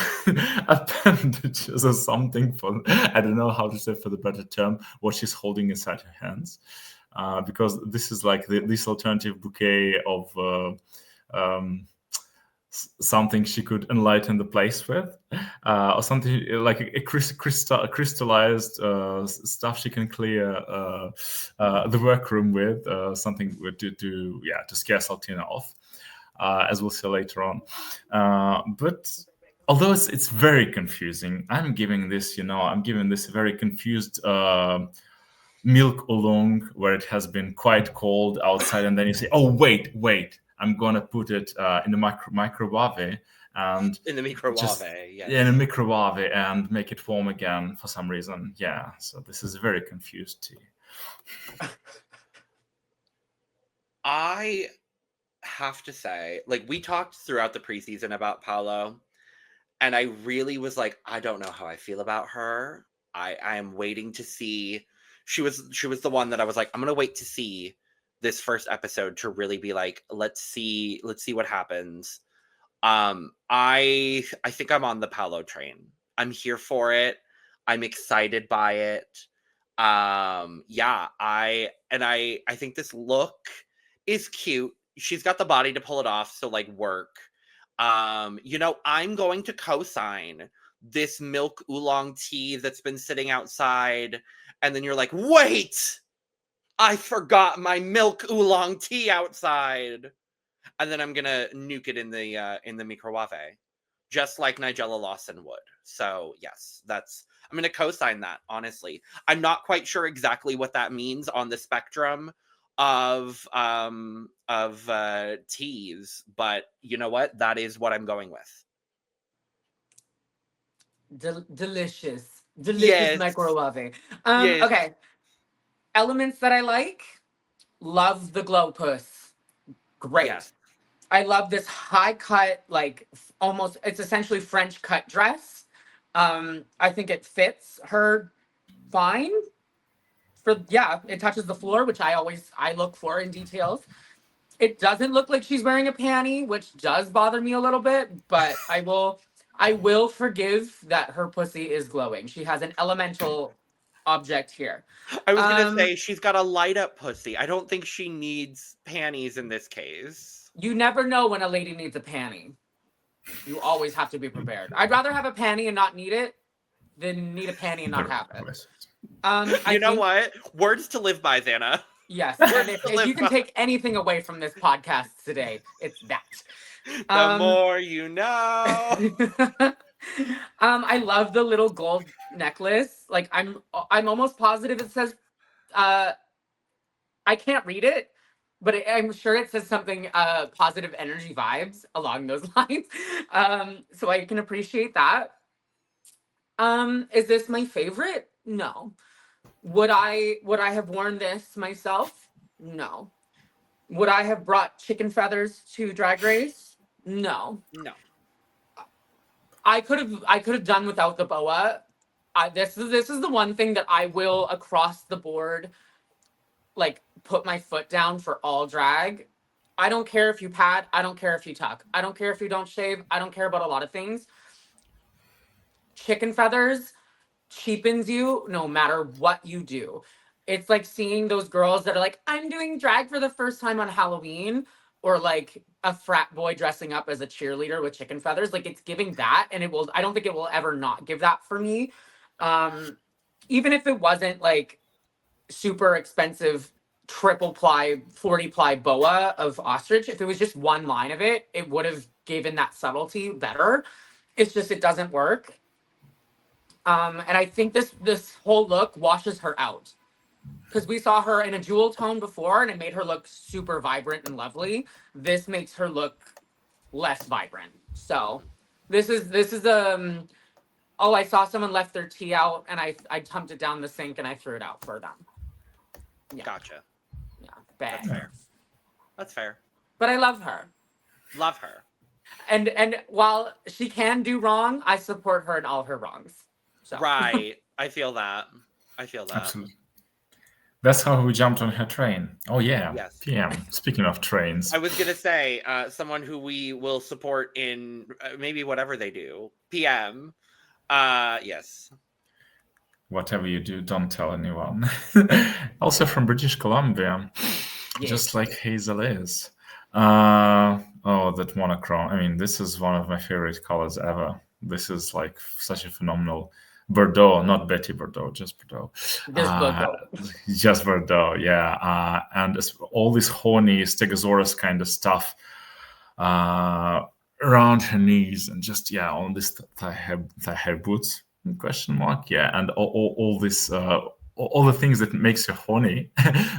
appendages or something for, I don't know how to say for the better term, what she's holding inside her hands. Because this is like this alternative bouquet of something she could enlighten the place with, or something like a crystallized stuff she can clear the workroom with, something to scare Saltina off, as we'll see later on. But although it's very confusing, I'm giving this a very confused milk oolong where it has been quite cold outside, and then you say, oh wait, I'm gonna put it in the microwave and in the microwave, yes. In a microwave and make it warm again for some reason. Yeah, so this is a very confused tea. I have to say, like, we talked throughout the preseason about Paolo, and I really was like, I don't know how I feel about her. I am waiting to see. She was the one that I was like, I'm gonna wait to see this first episode to really be like, let's see what happens. I think I'm on the Paolo train. I'm here for it. I'm excited by it. Yeah, I think this look is cute. She's got the body to pull it off, so like work. I'm going to co-sign this milk oolong tea that's been sitting outside. And then you're like, wait, I forgot my milk oolong tea outside. And then I'm going to nuke it in the microwave, just like Nigella Lawson would. So yes, I'm going to co-sign that, honestly. I'm not quite sure exactly what that means on the spectrum of teas, but you know what? That is what I'm going with. Delicious Yes. microwave. Yes. Okay. Elements that I like. Love the glow puss. Great. Yes. I love this high cut, like almost, it's essentially French cut dress. I think it fits her fine. It touches the floor, which I look for in details. It doesn't look like she's wearing a panty, which does bother me a little bit, but I will forgive that her pussy is glowing. She has an elemental object here. I was going to say, she's got a light up pussy. I don't think she needs panties in this case. You never know when a lady needs a panty. You always have to be prepared. I'd rather have a panty and not need it than need a panty and not have it. You know what? Words to live by, Xana. Yes. And if you can take anything away from this podcast today, it's that. The more you know. I love the little gold necklace. Like I'm almost positive it says I can't read it, but I'm sure it says something positive energy vibes along those lines. So I can appreciate that. Is this my favorite? No. Would I have worn this myself? No. Would I have brought chicken feathers to DragRace? No. No. I could have done without the boa This is the one thing that I will across the board, like, put my foot down for all drag. I don't care if you pad. I don't care if you tuck. I don't care if you don't shave. I don't care about a lot of things. Chicken feathers cheapens you no matter what you do. It's like seeing those girls that are like, I'm doing drag for the first time on Halloween, or like a frat boy dressing up as a cheerleader with chicken feathers. Like, it's giving that, and I don't think it will ever not give that for me. Even if it wasn't like super expensive triple ply 40 ply boa of ostrich, if it was just one line of it, it would have given that subtlety better. It's just, it doesn't work. And I think this whole look washes her out, because we saw her in a jewel tone before and it made her look super vibrant and lovely. This makes her look less vibrant. So this is oh, I saw someone left their tea out and I dumped it down the sink and I threw it out for them. Yeah. Gotcha. Yeah, bad. That's fair. That's fair. But I love her. Love her. And while she can do wrong, I support her in all her wrongs. So. Right. I feel that. Absolutely. That's how we jumped on her train. Oh, yeah. Yes. PM. Speaking of trains. I was going to say, someone who we will support in maybe whatever they do. PM. Yes. Whatever you do, don't tell anyone. Also from British Columbia. Yes. Just like Hazel is. That monochrome. I mean, this is one of my favorite colors ever. This is like such a phenomenal Bordeaux, not Betty Bordeaux, just Bordeaux. Just Bordeaux, yeah. And all this horny Stegosaurus kind of stuff around her knees, and just on this thigh boots, question mark, and all this all the things that makes her horny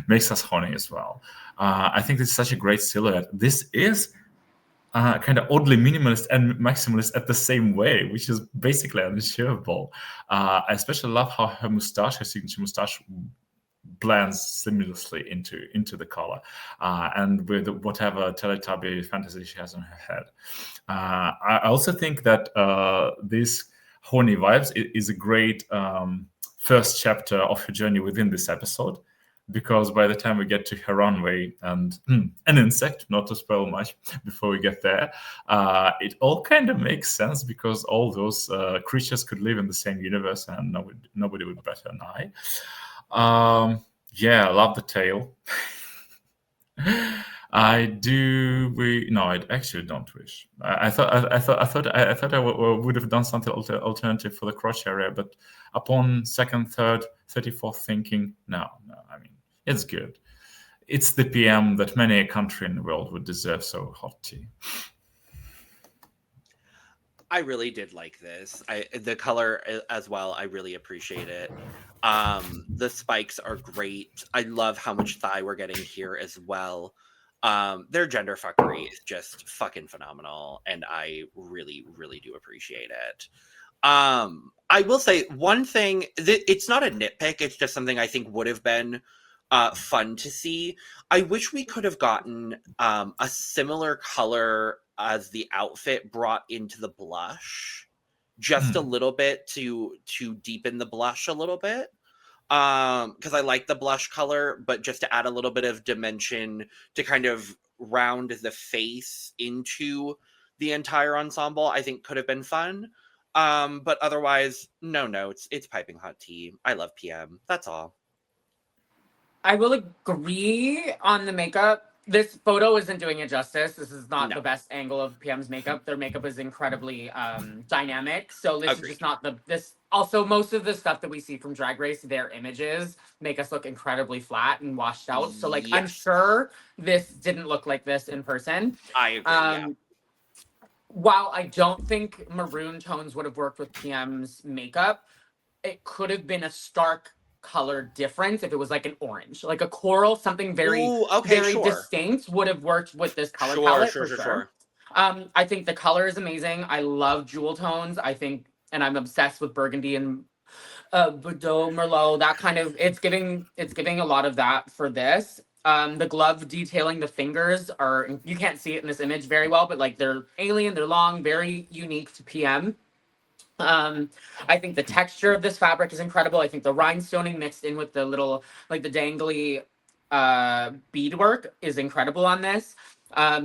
makes us horny as well. I think this is such a great silhouette. This is kind of oddly minimalist and maximalist at the same way, which is basically unshareable. I especially love how her mustache, her signature mustache, blends seamlessly into the color, and with whatever Teletubby fantasy she has on her head. I also think that this horny vibes is a great first chapter of her journey within this episode, because by the time we get to her runway and an insect, not to spoil much before we get there, it all kind of makes sense, because all those creatures could live in the same universe and nobody would bat an eye. I love the tail. I actually don't wish. I thought I would have done something alternative for the crotch area, but upon second, third, 34th thinking, no. I mean, it's good. It's the PM that many a country in the world would deserve. So hot tea. I really did like this. The color as well, I really appreciate it. The spikes are great. I love how much thigh we're getting here as well. Their gender fuckery is just fucking phenomenal, and I really, really do appreciate it. I will say one thing, it's not a nitpick, it's just something I think would have been fun to see. I wish we could have gotten a similar color as the outfit brought into the blush, just a little bit to deepen the blush a little bit. Because I like the blush color, but just to add a little bit of dimension to kind of round the face into the entire ensemble, I think could have been fun. But otherwise, no notes. It's piping hot tea. I love PM. That's all. I will agree on the makeup. This photo isn't doing it justice. This is not the best angle of PM's makeup. Their makeup is incredibly dynamic. So this is just not this. Also, most of the stuff that we see from Drag Race, their images make us look incredibly flat and washed out. So like, I'm sure this didn't look like this in person. I agree. While I don't think maroon tones would have worked with PM's makeup, it could have been a stark color difference if it was like an orange, like a coral, something very distinct would have worked with this color palette for sure. I think the color is amazing. I love jewel tones. I think, and I'm obsessed with burgundy and Bordeaux, Merlot. That kind of it's giving a lot of that for this. The glove detailing, the fingers are, you can't see it in this image very well, but like they're alien, they're long, very unique to PM. I think the texture of this fabric is incredible. I think the rhinestoning mixed in with the little, like the dangly beadwork is incredible on this.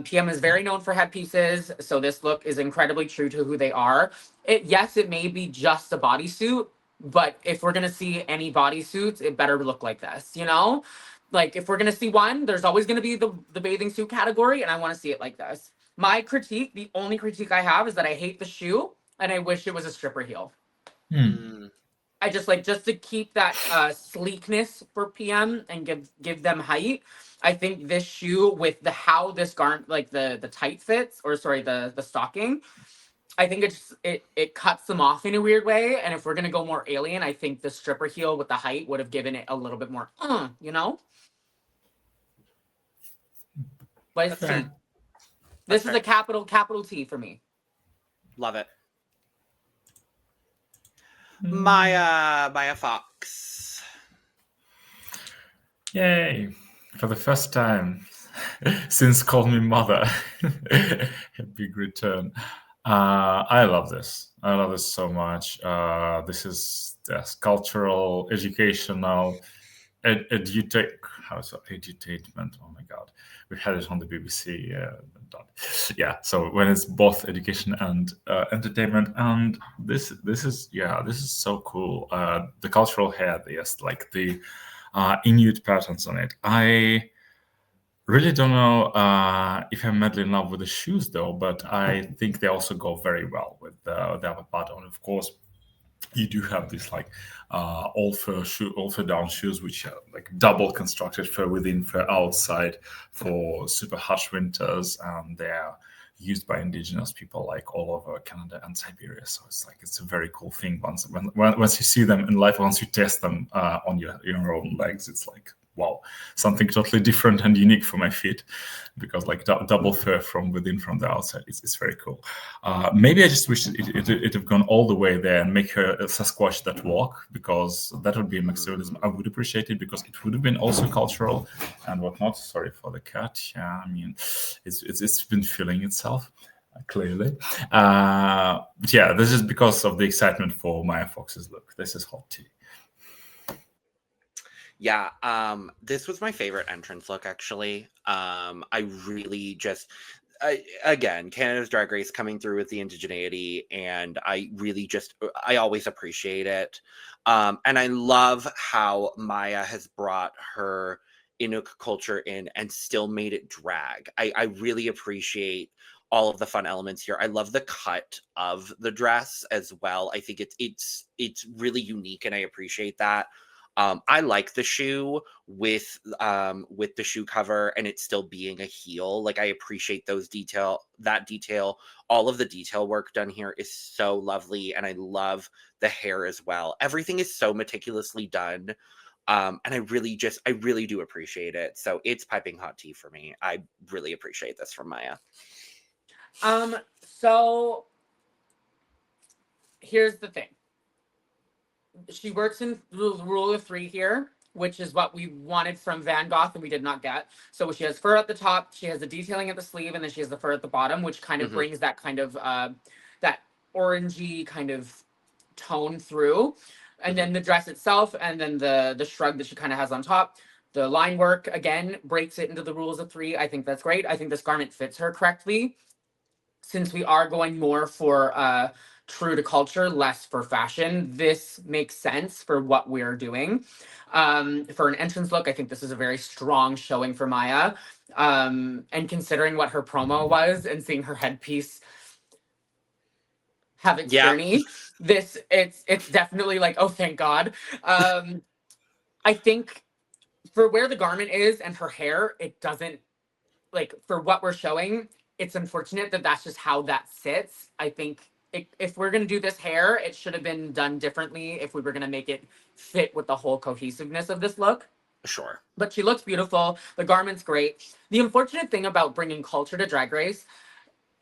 PM is very known for headpieces, so this look is incredibly true to who they are. Yes, it may be just a bodysuit, but if we're gonna see any bodysuits, it better look like this, you know? Like if we're gonna see one, there's always gonna be the bathing suit category, and I want to see it like this. My critique, the only critique I have, is that I hate the shoe and I wish it was a stripper heel. I just like, just to keep that sleekness for PM and give them height. I think this shoe with the how this garment, like the tight fits, or sorry, the stocking, I think it cuts them off in a weird way. And if we're gonna go more alien, I think the stripper heel with the height would have given it a little bit more, you know. But it's T. This is a capital T for me. Love it. Mya Foxx. Yay! For the first time since Call Me Mother, a big return. I love this. I love this so much. This is cultural, educational, edutainment. Oh my God, we had it on the BBC. Yeah. So when it's both education and entertainment, and this is so cool. The cultural hair, yes, like the Inuit patterns on it. I really don't know if I'm madly in love with the shoes though, but I think they also go very well with the upper part on. Of course, you do have these like all fur down shoes, which are like double constructed, fur within, fur outside, for super harsh winters, and they're used by indigenous people like all over Canada and Siberia. So it's a very cool thing. Once you see them in life, once you test them on your own legs, it's like, wow, something totally different and unique for my feet, because like double fur from within, from the outside, it's very cool. Maybe I just wish it have gone all the way there and make her a Sasquatch that walk, because that would be a maximalism. I would appreciate it, because it would have been also cultural and whatnot. Sorry for the cat. Yeah, I mean, it's been feeling itself. Clearly. Yeah, this is because of the excitement for Mya Foxx's look. This is hot tea. Yeah, this was my favorite entrance look, actually. I really just, again, Canada's Drag Race coming through with the indigeneity, and I always appreciate it. And I love how Mya has brought her Inuk culture in and still made it drag. I really appreciate all of the fun elements here. I love the cut of the dress as well. I think it's really unique, and I appreciate that. I like the shoe with the shoe cover and it still being a heel. Like, I appreciate that detail. All of the detail work done here is so lovely, and I love the hair as well. Everything is so meticulously done. And I really do appreciate it. So it's piping hot tea for me. I really appreciate this from Mya. So here's the thing. She works in rule of 3 here, which is what we wanted from Van Gogh and we did not get. So she has fur at the top, she has the detailing at the sleeve, and then she has the fur at the bottom, which kind of brings that kind of that orangey kind of tone through. And then the dress itself, and then the shrug that she kind of has on top. The line work, again, breaks it into the rules of 3. I think that's great. I think this garment fits her correctly, since we are going more for true to culture, less for fashion. This makes sense for what we're doing. For an entrance look, I think this is a very strong showing for Mya. And considering what her promo was and seeing her headpiece have its journey, it's definitely like, oh, thank God. I think for where the garment is and her hair, it doesn't, like, for what we're showing, it's unfortunate that that's just how that sits. I think if we're going to do this hair, it should have been done differently if we were going to make it fit with the whole cohesiveness of this look. Sure. But she looks beautiful. The garment's great. The unfortunate thing about bringing culture to Drag Race,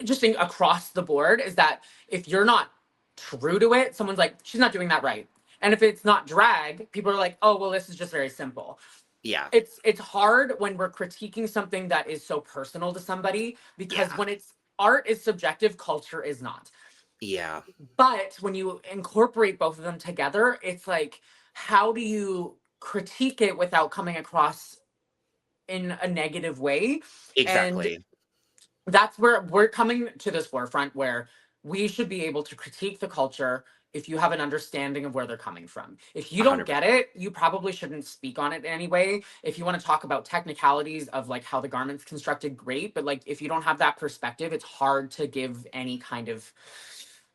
just across the board, is that if you're not true to it, someone's like, she's not doing that right. And if it's not drag, people are like, oh, well, this is just very simple. Yeah. It's hard when we're critiquing something that is so personal to somebody, because when it's art is subjective, culture is not. Yeah. But when you incorporate both of them together, it's like, how do you critique it without coming across in a negative way? And Exactly. that's where we're coming to this forefront where we should be able to critique the culture if you have an understanding of where they're coming from. If you don't 100%. get it, you probably shouldn't speak on it in any way. If you want to talk about technicalities of like how the garment's constructed, great. But like if you don't have that perspective, it's hard to give any kind of,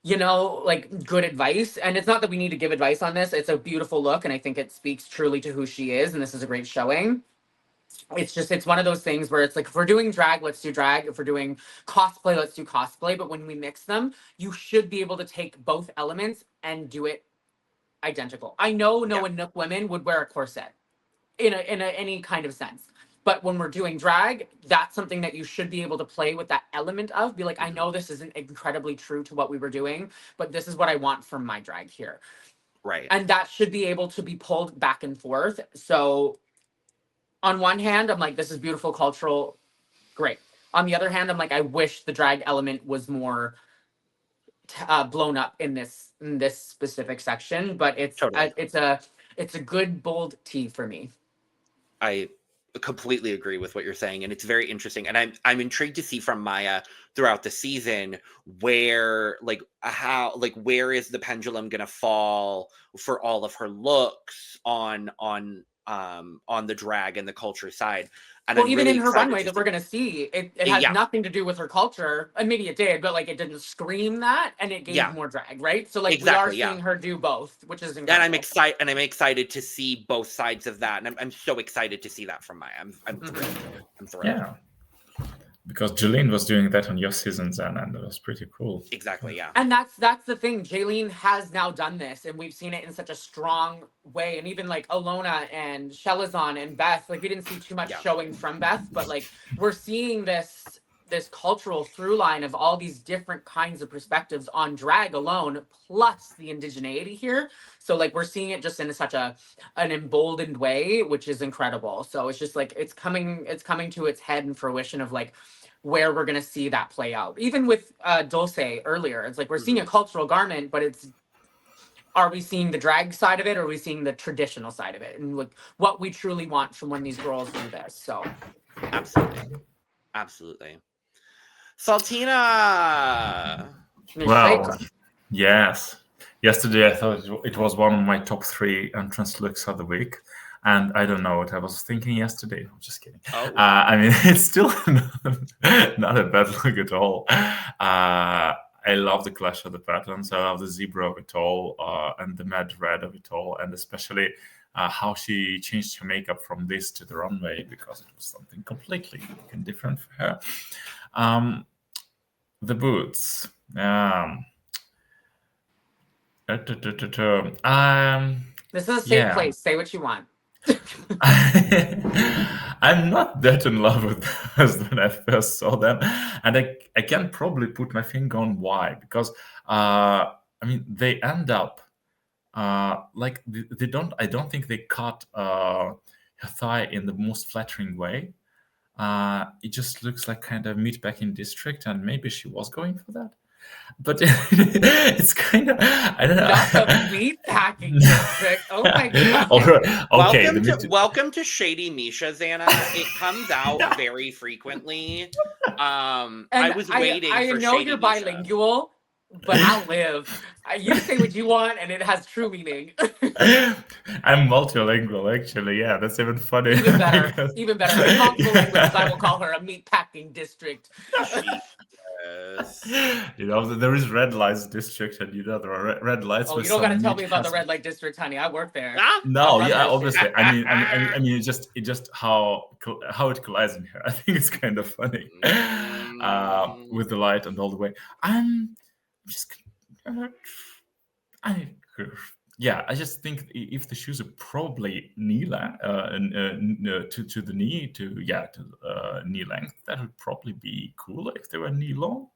you know, like good advice. And it's not that we need to give advice on this. It's a beautiful look, and I think it speaks truly to who she is. And this is a great showing. It's just, it's one of those things where it's like, if we're doing drag, let's do drag. If we're doing cosplay, let's do cosplay. But when we mix them, you should be able to take both elements and do it identical. I know no Nook women would wear a corset in any kind of sense. But when we're doing drag, that's something that you should be able to play with that element of. Be like, I know this isn't incredibly true to what we were doing, but this is what I want from my drag here. Right. And that should be able to be pulled back and forth. So on one hand, I'm like, this is beautiful, cultural, great. On the other hand, I'm like, I wish the drag element was more blown up in this specific section. But it's Totally. it's a good bold T for me. I completely agree with what you're saying, and it's very interesting. And I'm intrigued to see from Mya throughout the season where where is the pendulum gonna fall for all of her looks on the drag and the culture side. And well, I'm even really in her excited runway to that we're see- gonna see, it has nothing to do with her culture. And maybe it did, but like it didn't scream that, and it gave more drag, right? So like Exactly, we are seeing her do both, which is incredible. and I'm excited to see both sides of that, and I'm so excited to see that from Mya. I'm thrilled. I'm thrilled. Yeah. Because Jolene was doing that on your seasons, and it was pretty cool. Exactly, yeah. And that's the thing. Jaylene has now done this, and we've seen it in such a strong way. And even like Alona and Shelazon and Beth, like we didn't see too much showing from Beth, but like we're seeing this cultural through line of all these different kinds of perspectives on drag alone, plus the indigeneity here. So like we're seeing it just in such an emboldened way, which is incredible. So it's just like it's coming to its head and fruition of like where we're going to see that play out. Even with Dulce earlier, it's like we're seeing a cultural garment, but are we seeing the drag side of it, or are we seeing the traditional side of it, and like what we truly want from when these girls do this? So absolutely. Saltina. Well, yes. Yesterday I thought it was one of my top 3 entrance looks of the week. And I don't know what I was thinking yesterday. I'm just kidding. I mean, it's still not a bad look at all. I love the clash of the patterns. I love the zebra of it all, and the mad red of it all, and especially how she changed her makeup from this to the runway, because it was something completely different for her. The boots. This is a safe place. Say what you want. I'm not that in love with those when I first saw them, and I can probably put my finger on why, because I mean they end up like they don't. I don't think they cut her thigh in the most flattering way. It just looks like kind of meatpacking district, and maybe she was going for that. But it's kind of, I don't know. Not the meatpacking district. Oh my god. Okay. Welcome to Shady Micha, Xana. It comes out very frequently. I was waiting for Shady Micha. I know you're bilingual, but I'll live. You say what you want, and it has true meaning. I'm multilingual, actually. Yeah, that's even funny. Even better. Even better. In multiple languages, I will call her a meatpacking district. You know, there is red lights district, and you know there are red lights. Oh, you don't got to tell me about the red light district, honey. I work there. No, yeah, obviously. I mean, it just how it collides in here. I think it's kind of funny with the light and all the way. I'm just, I just think if the shoes are probably knee length to the knee to knee length, that would probably be cooler if they were knee long,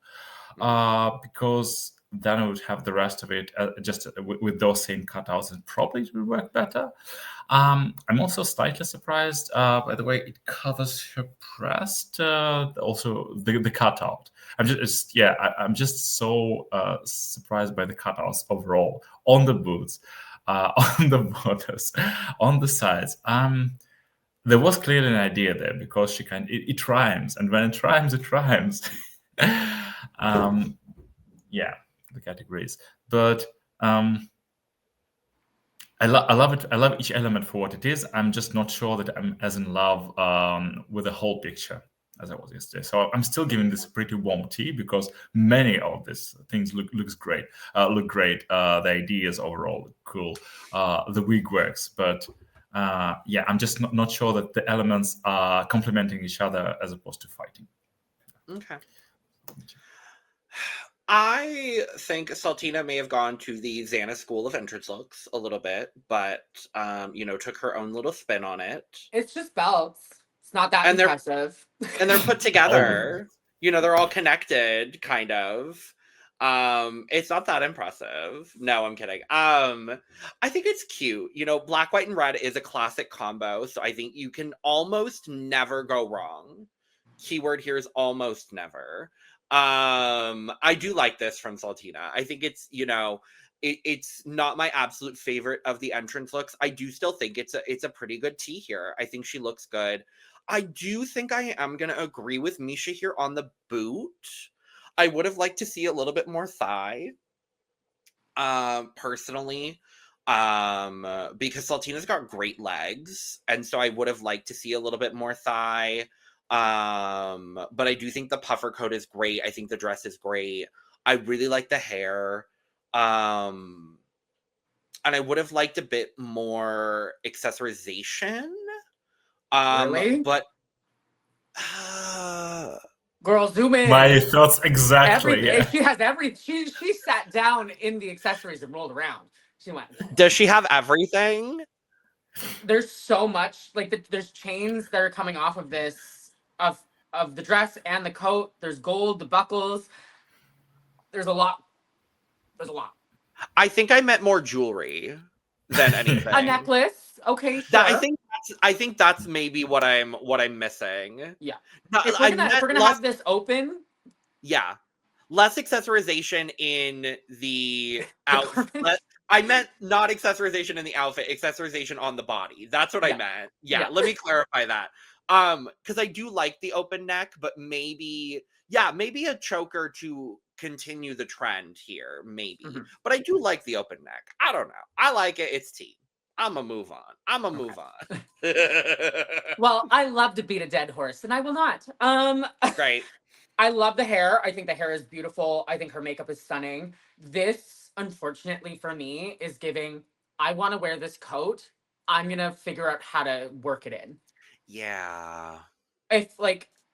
because then I would have the rest of it just with those same cutouts, and probably it would work better. I'm also slightly surprised by the way it covers her breast. Also the cutout. I'm just so surprised by the cutouts overall on the boots, on the borders, on the sides. There was clearly an idea there because it rhymes, and when it rhymes, it rhymes. Yeah, the categories, but I love it. I love each element for what it is. I'm just not sure that I'm as in love with the whole picture as I was yesterday. So I'm still giving this a pretty warm tea because many of these things look great. The ideas overall look cool. The wig works, but I'm just not sure that the elements are complementing each other as opposed to fighting. Okay. I think Saltina may have gone to the Xana school of entrance looks a little bit, but took her own little spin on it. It's just belts. It's not that impressive. They're put together. They're all connected, kind of. It's not that impressive. No, I'm kidding. I think it's cute. Black, white, and red is a classic combo, so I think you can almost never go wrong. Keyword here is almost never. I do like this from Saltina. I think it's, it's not my absolute favorite of the entrance looks. I do still think it's a pretty good tee here. I think she looks good. I do think I am going to agree with Micha here on the boot. I would have liked to see a little bit more thigh, personally, because Saltina's got great legs. And so I would have liked to see a little bit more thigh. But I do think the puffer coat is great. I think the dress is great. I really like the hair. And I would have liked a bit more accessorization. Really? But girl, zoom in. My thoughts exactly. She has she sat down in the accessories and rolled around. She went. Does she have everything? There's so much, there's chains that are coming off of this, of the dress and the coat. There's gold, the buckles. There's a lot. I think I meant more jewelry than anything. A necklace. Okay, sure. I think that's maybe what I'm missing. Yeah. No, if we're gonna have this open. Yeah. Less accessorization in the outfit. I meant not accessorization in the outfit, accessorization on the body. That's what I meant. Yeah, let me clarify that. Because I do like the open neck, but maybe a choker to continue the trend here, maybe. Mm-hmm. But I do like the open neck. I don't know. I like it. It's tea. I'm gonna move on. Well, I love to beat a dead horse, and I will not. Right. I love the hair. I think the hair is beautiful. I think her makeup is stunning. This, unfortunately for me, is giving, I want to wear this coat. I'm going to figure out how to work it in. Yeah. It's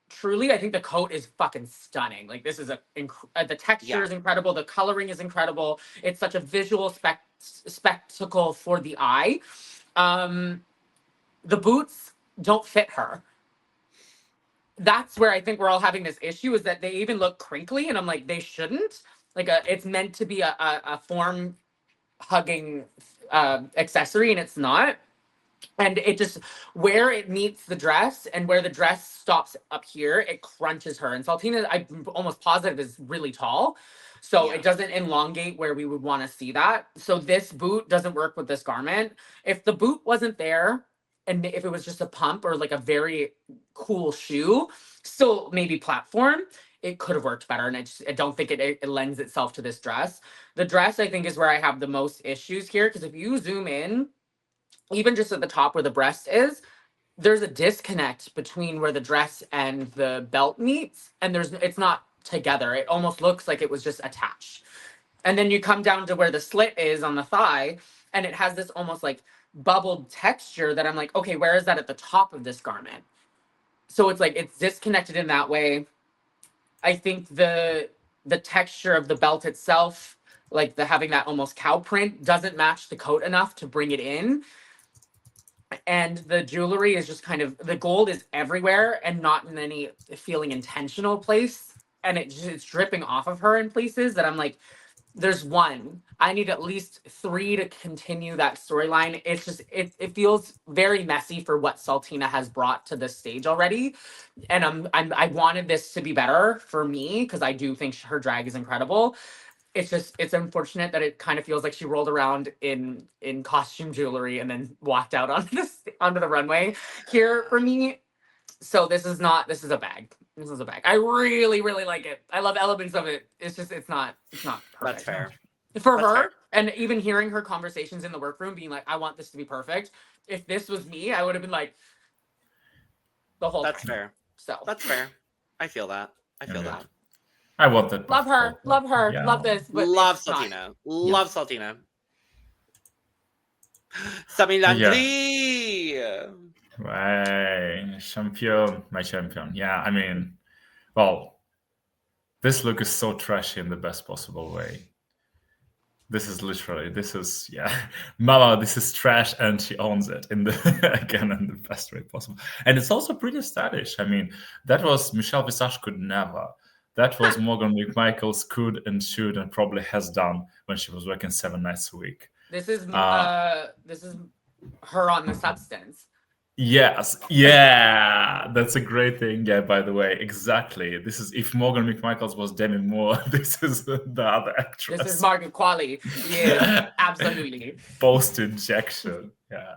truly, I think the coat is fucking stunning. This is the texture is incredible. The coloring is incredible. It's such a visual spectacle for the eye. The boots don't fit her. That's where I think we're all having this issue, is that they even look crinkly, and I'm like, they shouldn't. It's meant to be a form hugging accessory, and it's not. And it just, where it meets the dress and where the dress stops up here, it crunches her. And Saltina, I'm almost positive, is really tall. So it doesn't elongate where we would want to see that. So this boot doesn't work with this garment. If the boot wasn't there, and if it was just a pump or a very cool shoe, still maybe platform, it could have worked better. And I don't think it lends itself to this dress. The dress, I think, is where I have the most issues here. Because if you zoom in, even just at the top where the breast is, there's a disconnect between where the dress and the belt meets. And it's not together. It almost looks like it was just attached. And then you come down to where the slit is on the thigh, and it has this almost bubbled texture that I'm like, okay, where is that at the top of this garment? So it's disconnected in that way. I think the texture of the belt itself, having that almost cow print, doesn't match the coat enough to bring it in. And the jewelry is just the gold is everywhere and not in any feeling intentional place. And it's dripping off of her in places that I'm like, there's one. I need at least 3 to continue that storyline. It's just it feels very messy for what Saltina has brought to this stage already, and I wanted this to be better for me because I do think her drag is incredible. It's unfortunate that it kind of feels like she rolled around in costume jewelry and then walked out onto the runway here for me. So this is a bag. This is a bag. I really, really like it. I love elements of it. It's not perfect. That's fair. For That's her, fair. and even hearing her conversations in the workroom being like, I want this to be perfect. If this was me, I would have been like the whole That's thing. fair. So That's fair. I feel that. I want that. love her. Yeah. Love this. But Love it's not. Saltina. Love Saltina. Sami Landri. Right. Champion, my champion. Yeah, I mean, well, this look is so trashy in the best possible way. This is Mama, this is trash, and she owns it in the best way possible. And it's also pretty stylish. I mean, that was Michelle Visage could never. That was Morgan McMichaels could and should and probably has done when she was working 7 nights a week. This is her on the substance. Yes, yeah, that's a great thing. Yeah, by the way, exactly. This is if Morgan McMichaels was Demi Moore, this is the other actress. This is Margaret Qualley. Yeah, absolutely. Post injection. Yeah.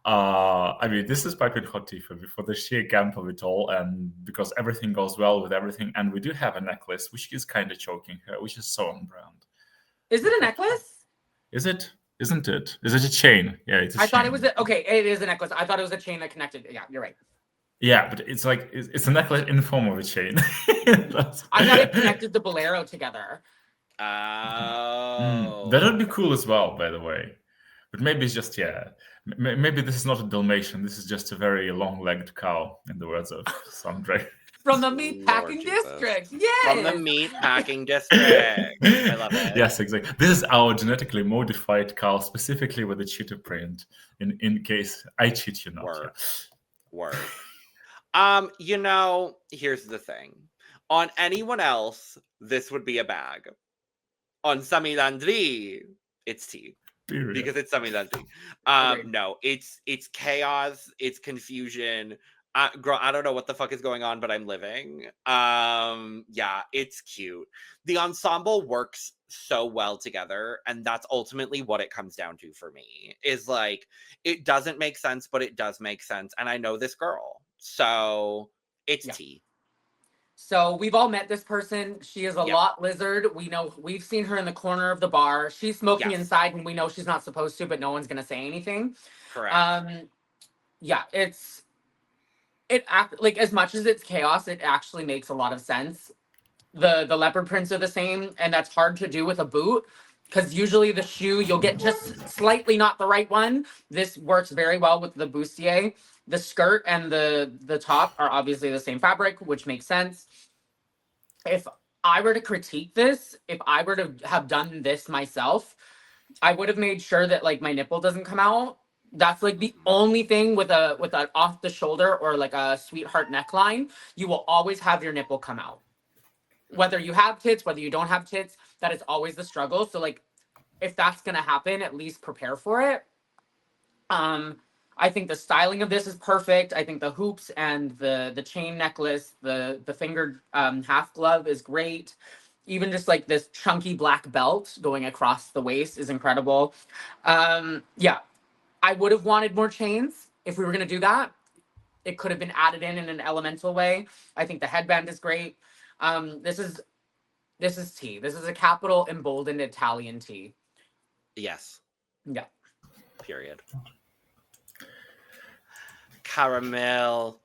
I mean, this is piping hot tea for me for the sheer gamp of it all, and because everything goes well with everything, and we do have a necklace which is kind of choking her, which is so on brand. Is it a necklace? Is it? Isn't it? Is it a chain? Yeah, it's a chain. I thought it was okay. It is a necklace. I thought it was a chain that connected. Yeah, you're right. Yeah, but it's like it's a necklace in the form of a chain. I thought it connected the bolero together. Oh, that would be cool as well, by the way. But maybe it's just maybe this is not a Dalmatian. This is just a very long-legged cow, in the words of some drag. From the meat packing district. Yes. From the meat packing district. I love it. Yes, exactly. This is our genetically modified cow, specifically with a cheetah print. In case I cheat you not. Word. Here's the thing. On anyone else, this would be a bag. On Sami Landri, it's tea. Period. Because it's Sami Landri. No, it's chaos, it's confusion. Girl, I don't know what the fuck is going on, but I'm living. Yeah, it's cute. The ensemble works so well together, and that's ultimately what it comes down to for me. Is like, it doesn't make sense, but it does make sense, and I know this girl. So, it's tea. So, we've all met this person. She is a lot lizard. We know, we've seen her in the corner of the bar. She's smoking inside, and we know she's not supposed to, but no one's going to say anything. Correct. Yeah, like as much as it's chaos, it actually makes a lot of sense. The leopard prints are the same, and that's hard to do with a boot because usually the shoe you'll get just slightly not the right one. This works very well with the bustier. The skirt and the top are obviously the same fabric, which makes sense. If I were to critique this, if I were to have done this myself, I would have made sure that like my nipple doesn't come out. That's like the only thing with an off the shoulder or like a sweetheart neckline. You will always have your nipple come out. Whether you have tits, whether you don't have tits, that is always the struggle. So like, if that's gonna happen, at least prepare for it. I think the styling of this is perfect. I think the hoops and the chain necklace, the fingered half glove is great. Even just like this chunky black belt going across the waist is incredible. Yeah. I would have wanted more chains if we were going to do that. It could have been added in an elemental way. I think the headband is great. This is tea. This is a capital emboldened Italian tea. Yes. Yeah. Period. Karamilk.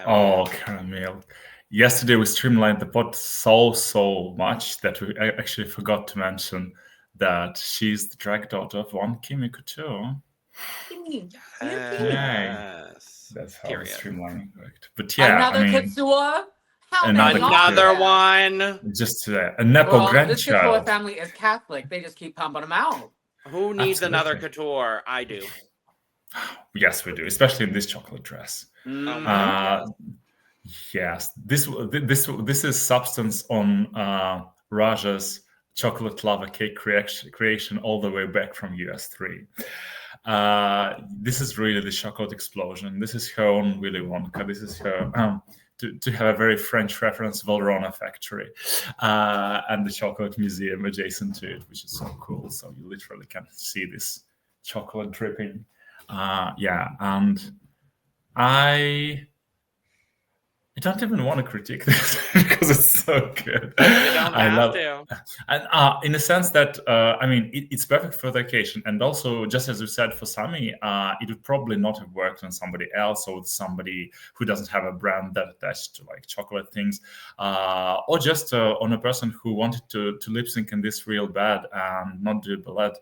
Oh, Karamilk. Yesterday we streamlined the pod so much that we actually forgot to mention that she's the drag daughter of one Kimi Couture. Yes. That's how Period. streamlining worked. But yeah, Another Couture. Another one. Just a Nepo This Couture grandchild. family is Catholic. They just keep pumping them out. Who needs another Couture? I do. Yes, we do, especially in this chocolate dress. Yes, this is substance on Raja's chocolate lava cake creation all the way back from US3. This is really the chocolate explosion. This is her own Willy Wonka. This is her to have a very French reference, Valrhona factory, and the chocolate museum adjacent to it, which is so cool. So you literally can see this chocolate dripping. And I don't even want to critique this because it's so good. I love to. And in a sense that, it's perfect for the occasion. And also, just as you said, for Sami, it would probably not have worked on somebody else or with somebody who doesn't have a brand that attached to like chocolate things, or just on a person who wanted to lip sync in this real bad and not do ballet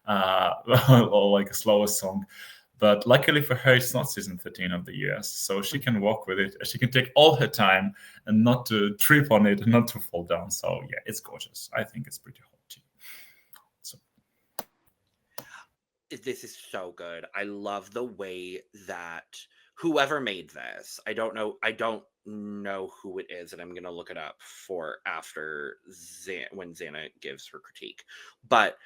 or like a slower song. But luckily for her, it's not season 13 of the US, so she can walk with it. She can take all her time and not to trip on it and not to fall down. So yeah, it's gorgeous. I think it's pretty hot too. So this is so good. I love the way that whoever made this, I don't know who it is, and I'm gonna look it up for after when Xana gives her critique. But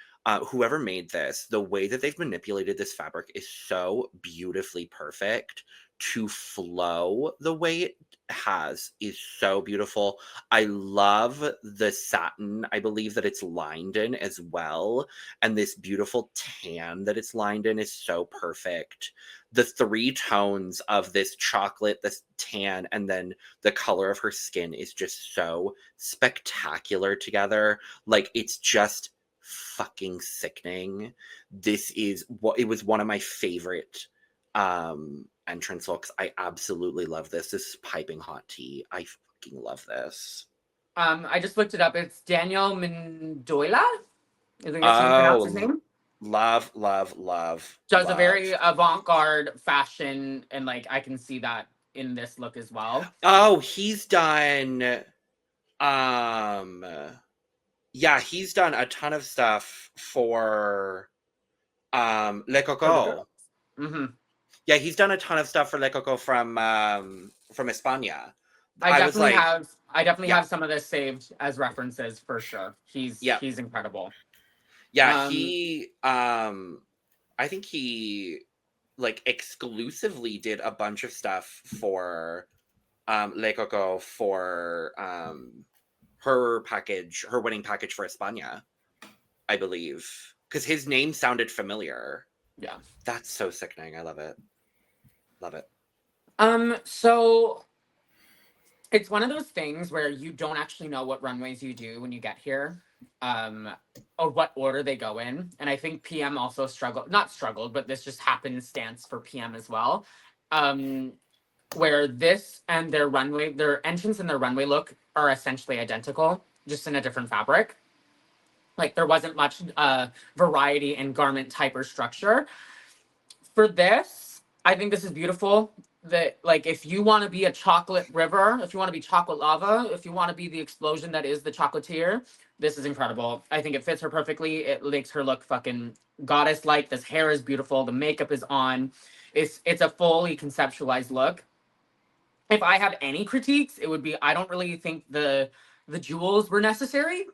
whoever made this, the way that they've manipulated this fabric is so beautifully perfect to flow the way it has is so beautiful. I love the satin. I believe that it's lined in as well. And this beautiful tan that it's lined in is so perfect. The 3 tones of this chocolate, this tan, and then the color of her skin is just so spectacular together. Like, it's just fucking sickening. It was one of my favorite entrance looks. I absolutely love this. This is piping hot tea. I fucking love this. I just looked it up. It's Daniel Mendola. I think that's how you pronounce his name. Love. Does a very avant-garde fashion, and like I can see that in this look as well. Oh, he's done he's done a ton of stuff for Le Coco. Mm-hmm. Yeah, he's done a ton of stuff for Le Coco from España. I definitely have some of this saved as references for sure. He's incredible. Yeah, I think he like exclusively did a bunch of stuff for Le Coco for her wedding package for España, I believe, because his name sounded familiar. Yeah, that's so sickening. I love it. So it's one of those things where you don't actually know what runways you do when you get here, or what order they go in. And I think PM also not struggled, but this just happenstance for PM as well. Where this and their entrance and their runway look are essentially identical, just in a different fabric. Like, there wasn't much variety in garment type or structure. For this, I think this is beautiful. That, like, if you want to be a chocolate river, if you want to be chocolate lava, if you want to be the explosion that is the chocolatier, this is incredible. I think it fits her perfectly. It makes her look fucking goddess-like. This hair is beautiful. The makeup is on. It's a fully conceptualized look. If I have any critiques, it would be I don't really think the jewels were necessary,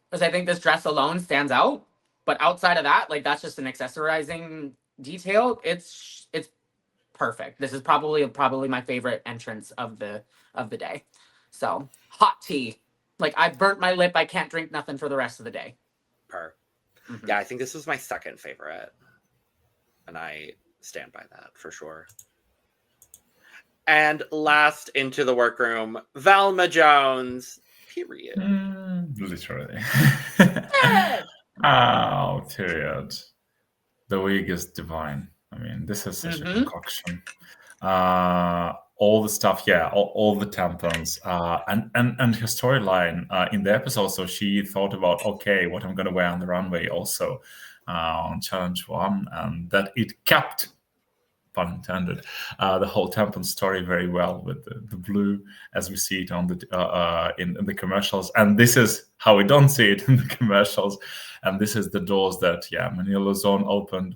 because I think this dress alone stands out. But outside of that, like, that's just an accessorizing detail. It's perfect. This is probably my favorite entrance of the day. So hot tea. Like, I burnt my lip. I can't drink nothing for the rest of the day. Mm-hmm. Yeah, I think this was my second favorite, and I stand by that for sure. And last into the workroom, Velma Jones. Period. Literally. Period. The wig is divine. I mean, this is such a concoction. All the stuff, all the tampons, and her storyline in the episode. So she thought about, okay, what I'm going to wear on the runway also on challenge 1, and that it kept, pun intended, the whole tampon story very well with the blue as we see it on the in the commercials. And this is how we don't see it in the commercials. And this is the doors that Manila Zone opened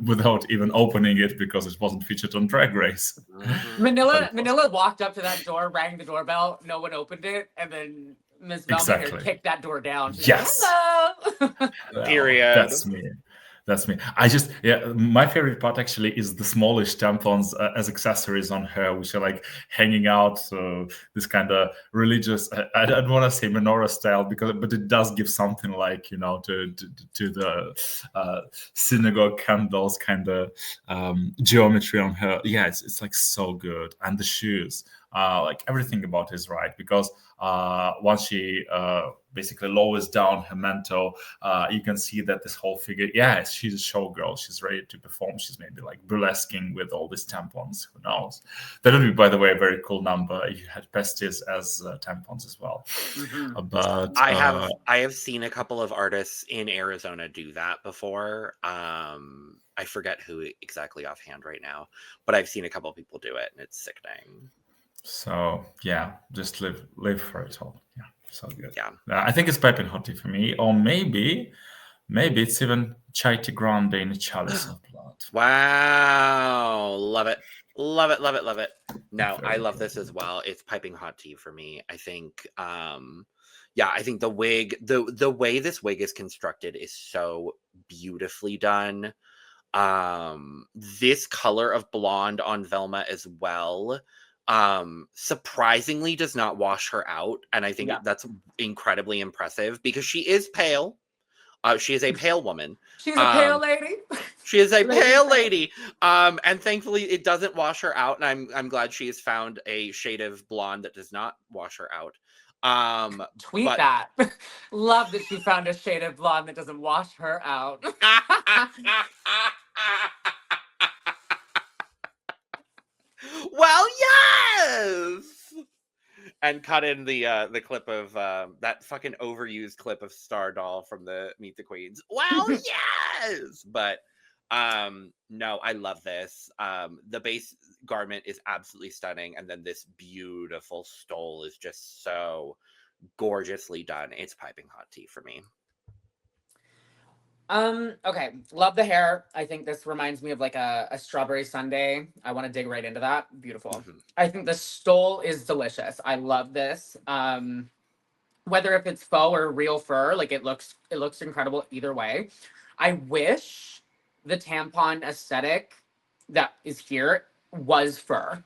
without even opening it, because it wasn't featured on Drag Race. Manila walked up to that door, rang the doorbell, no one opened it, and then Miss Velma Exactly. here kicked that door down. She's Yes. like, hello. Well, Period. That's me. That's me. My favorite part actually is the smallish tampons as accessories on her, which are like hanging out. So this kind of religious, I don't want to say menorah style, but it does give something like, to the synagogue candles kind of geometry on her. Yeah, it's like so good. And the shoes, like everything about it is right, because once she basically lowers down her mantle, you can see that this whole figure, she's a showgirl. She's ready to perform. She's maybe like burlesquing with all these tampons. Who knows? That would be, by the way, a very cool number if you had pasties as tampons as well. Mhm. But I have seen a couple of artists in Arizona do that before. I forget who exactly offhand right now, but I've seen a couple of people do it, and it's sickening. So yeah, just live for it all. Yeah, so good. Yeah. I think it's piping hottie for me, or maybe it's even Chaiti Grande in a chalice of blood. Wow, love it, love it, love it, love it. No, Very I love good. this as well. It's piping hot tea for me. I think, I think the wig, the way this wig is constructed is so beautifully done. This color of blonde on Velma as well, surprisingly does not wash her out, and I think that's incredibly impressive because she is pale. She is a pale woman. She's a pale lady. She is a Lady pale pale. lady. And thankfully it doesn't wash her out, and I'm glad she has found a shade of blonde that does not wash her out. Tweet but- that. Love that she found a shade of blonde that doesn't wash her out. Well, yes. And cut in the clip of that fucking overused clip of Star Doll from the Meet the Queens. Well, yes. But no, I love this. The base garment is absolutely stunning, and then this beautiful stole is just so gorgeously done. It's piping hot tea for me. Okay, love the hair. I think this reminds me of like a strawberry sundae. I want to dig right into that. Beautiful. Mhm. I think the stole is delicious. I love this. Whether if it's faux or real fur, like it looks incredible either way. I wish the tampon aesthetic that is here was fur.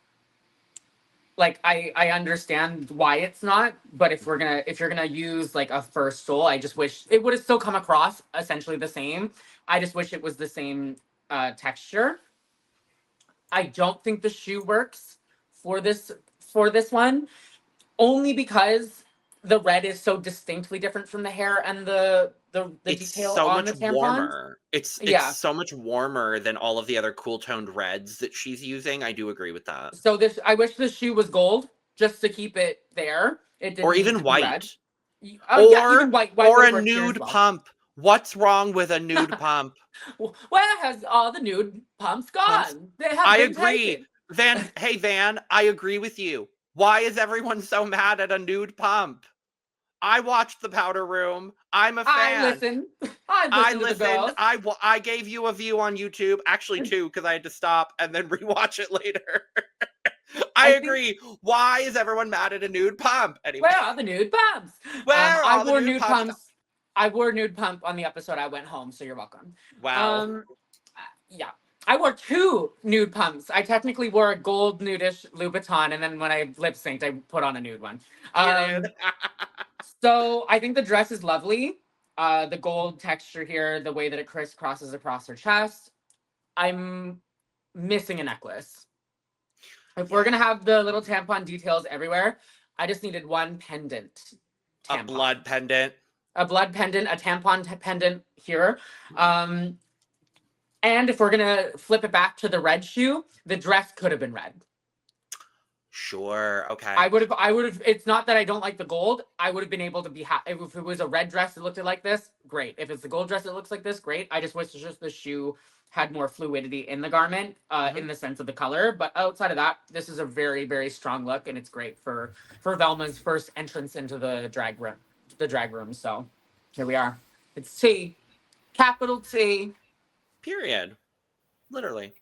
Like I understand why it's not, but if you're gonna use like a fur stole, I just wish it would have still come across essentially the same. I just wish it was the same texture. I don't think the shoe works for this one, only because the red is so distinctly different from the hair and the It's detail so on much the tampons. warmer. It's Yeah. so much warmer than all of the other cool toned reds that she's using. I do agree with that. So I wish the shoe was gold just to keep it there. It didn't Or need even to be white. red. Or Even white or would a work here as nude well. pump. What's wrong with a nude pump? Where has all the nude pumps gone? Pumps. They have I been agree. taken. Van, I agree with you. Why is everyone so mad at a nude pump? I watched The Powder Room. I'm a fan. I listened. I listened to the girls. I gave you a view on YouTube. Actually, 2, because I had to stop and then rewatch it later. I agree. Why is everyone mad at a nude pump? Anyway. Where are the nude pumps? I wore nude pumps. I wore nude pump on the episode I went home, so you're welcome. Wow. Yeah. I wore 2 nude pumps. I technically wore a gold nudish Louboutin, and then when I lip synced, I put on a nude one. So I think the dress is lovely. The gold texture here, the way that it crisscrosses across her chest. I'm missing a necklace. If we're gonna have the little tampon details everywhere, I just needed one pendant. A blood pendant. A blood pendant, a tampon pendant here. And if we're gonna flip it back to the red shoe, the dress could have been red. Sure. Okay. I would have. It's not that I don't like the gold. I would have been able to be happy if it was a red dress that looked like this. Great. If it's the gold dress that looks like this, great. I just wish just the shoe had more fluidity in the garment, in the sense of the color. But outside of that, this is a very, very strong look, and it's great for Velma's first entrance into the drag room. So here we are. It's T, capital T. Period. Literally.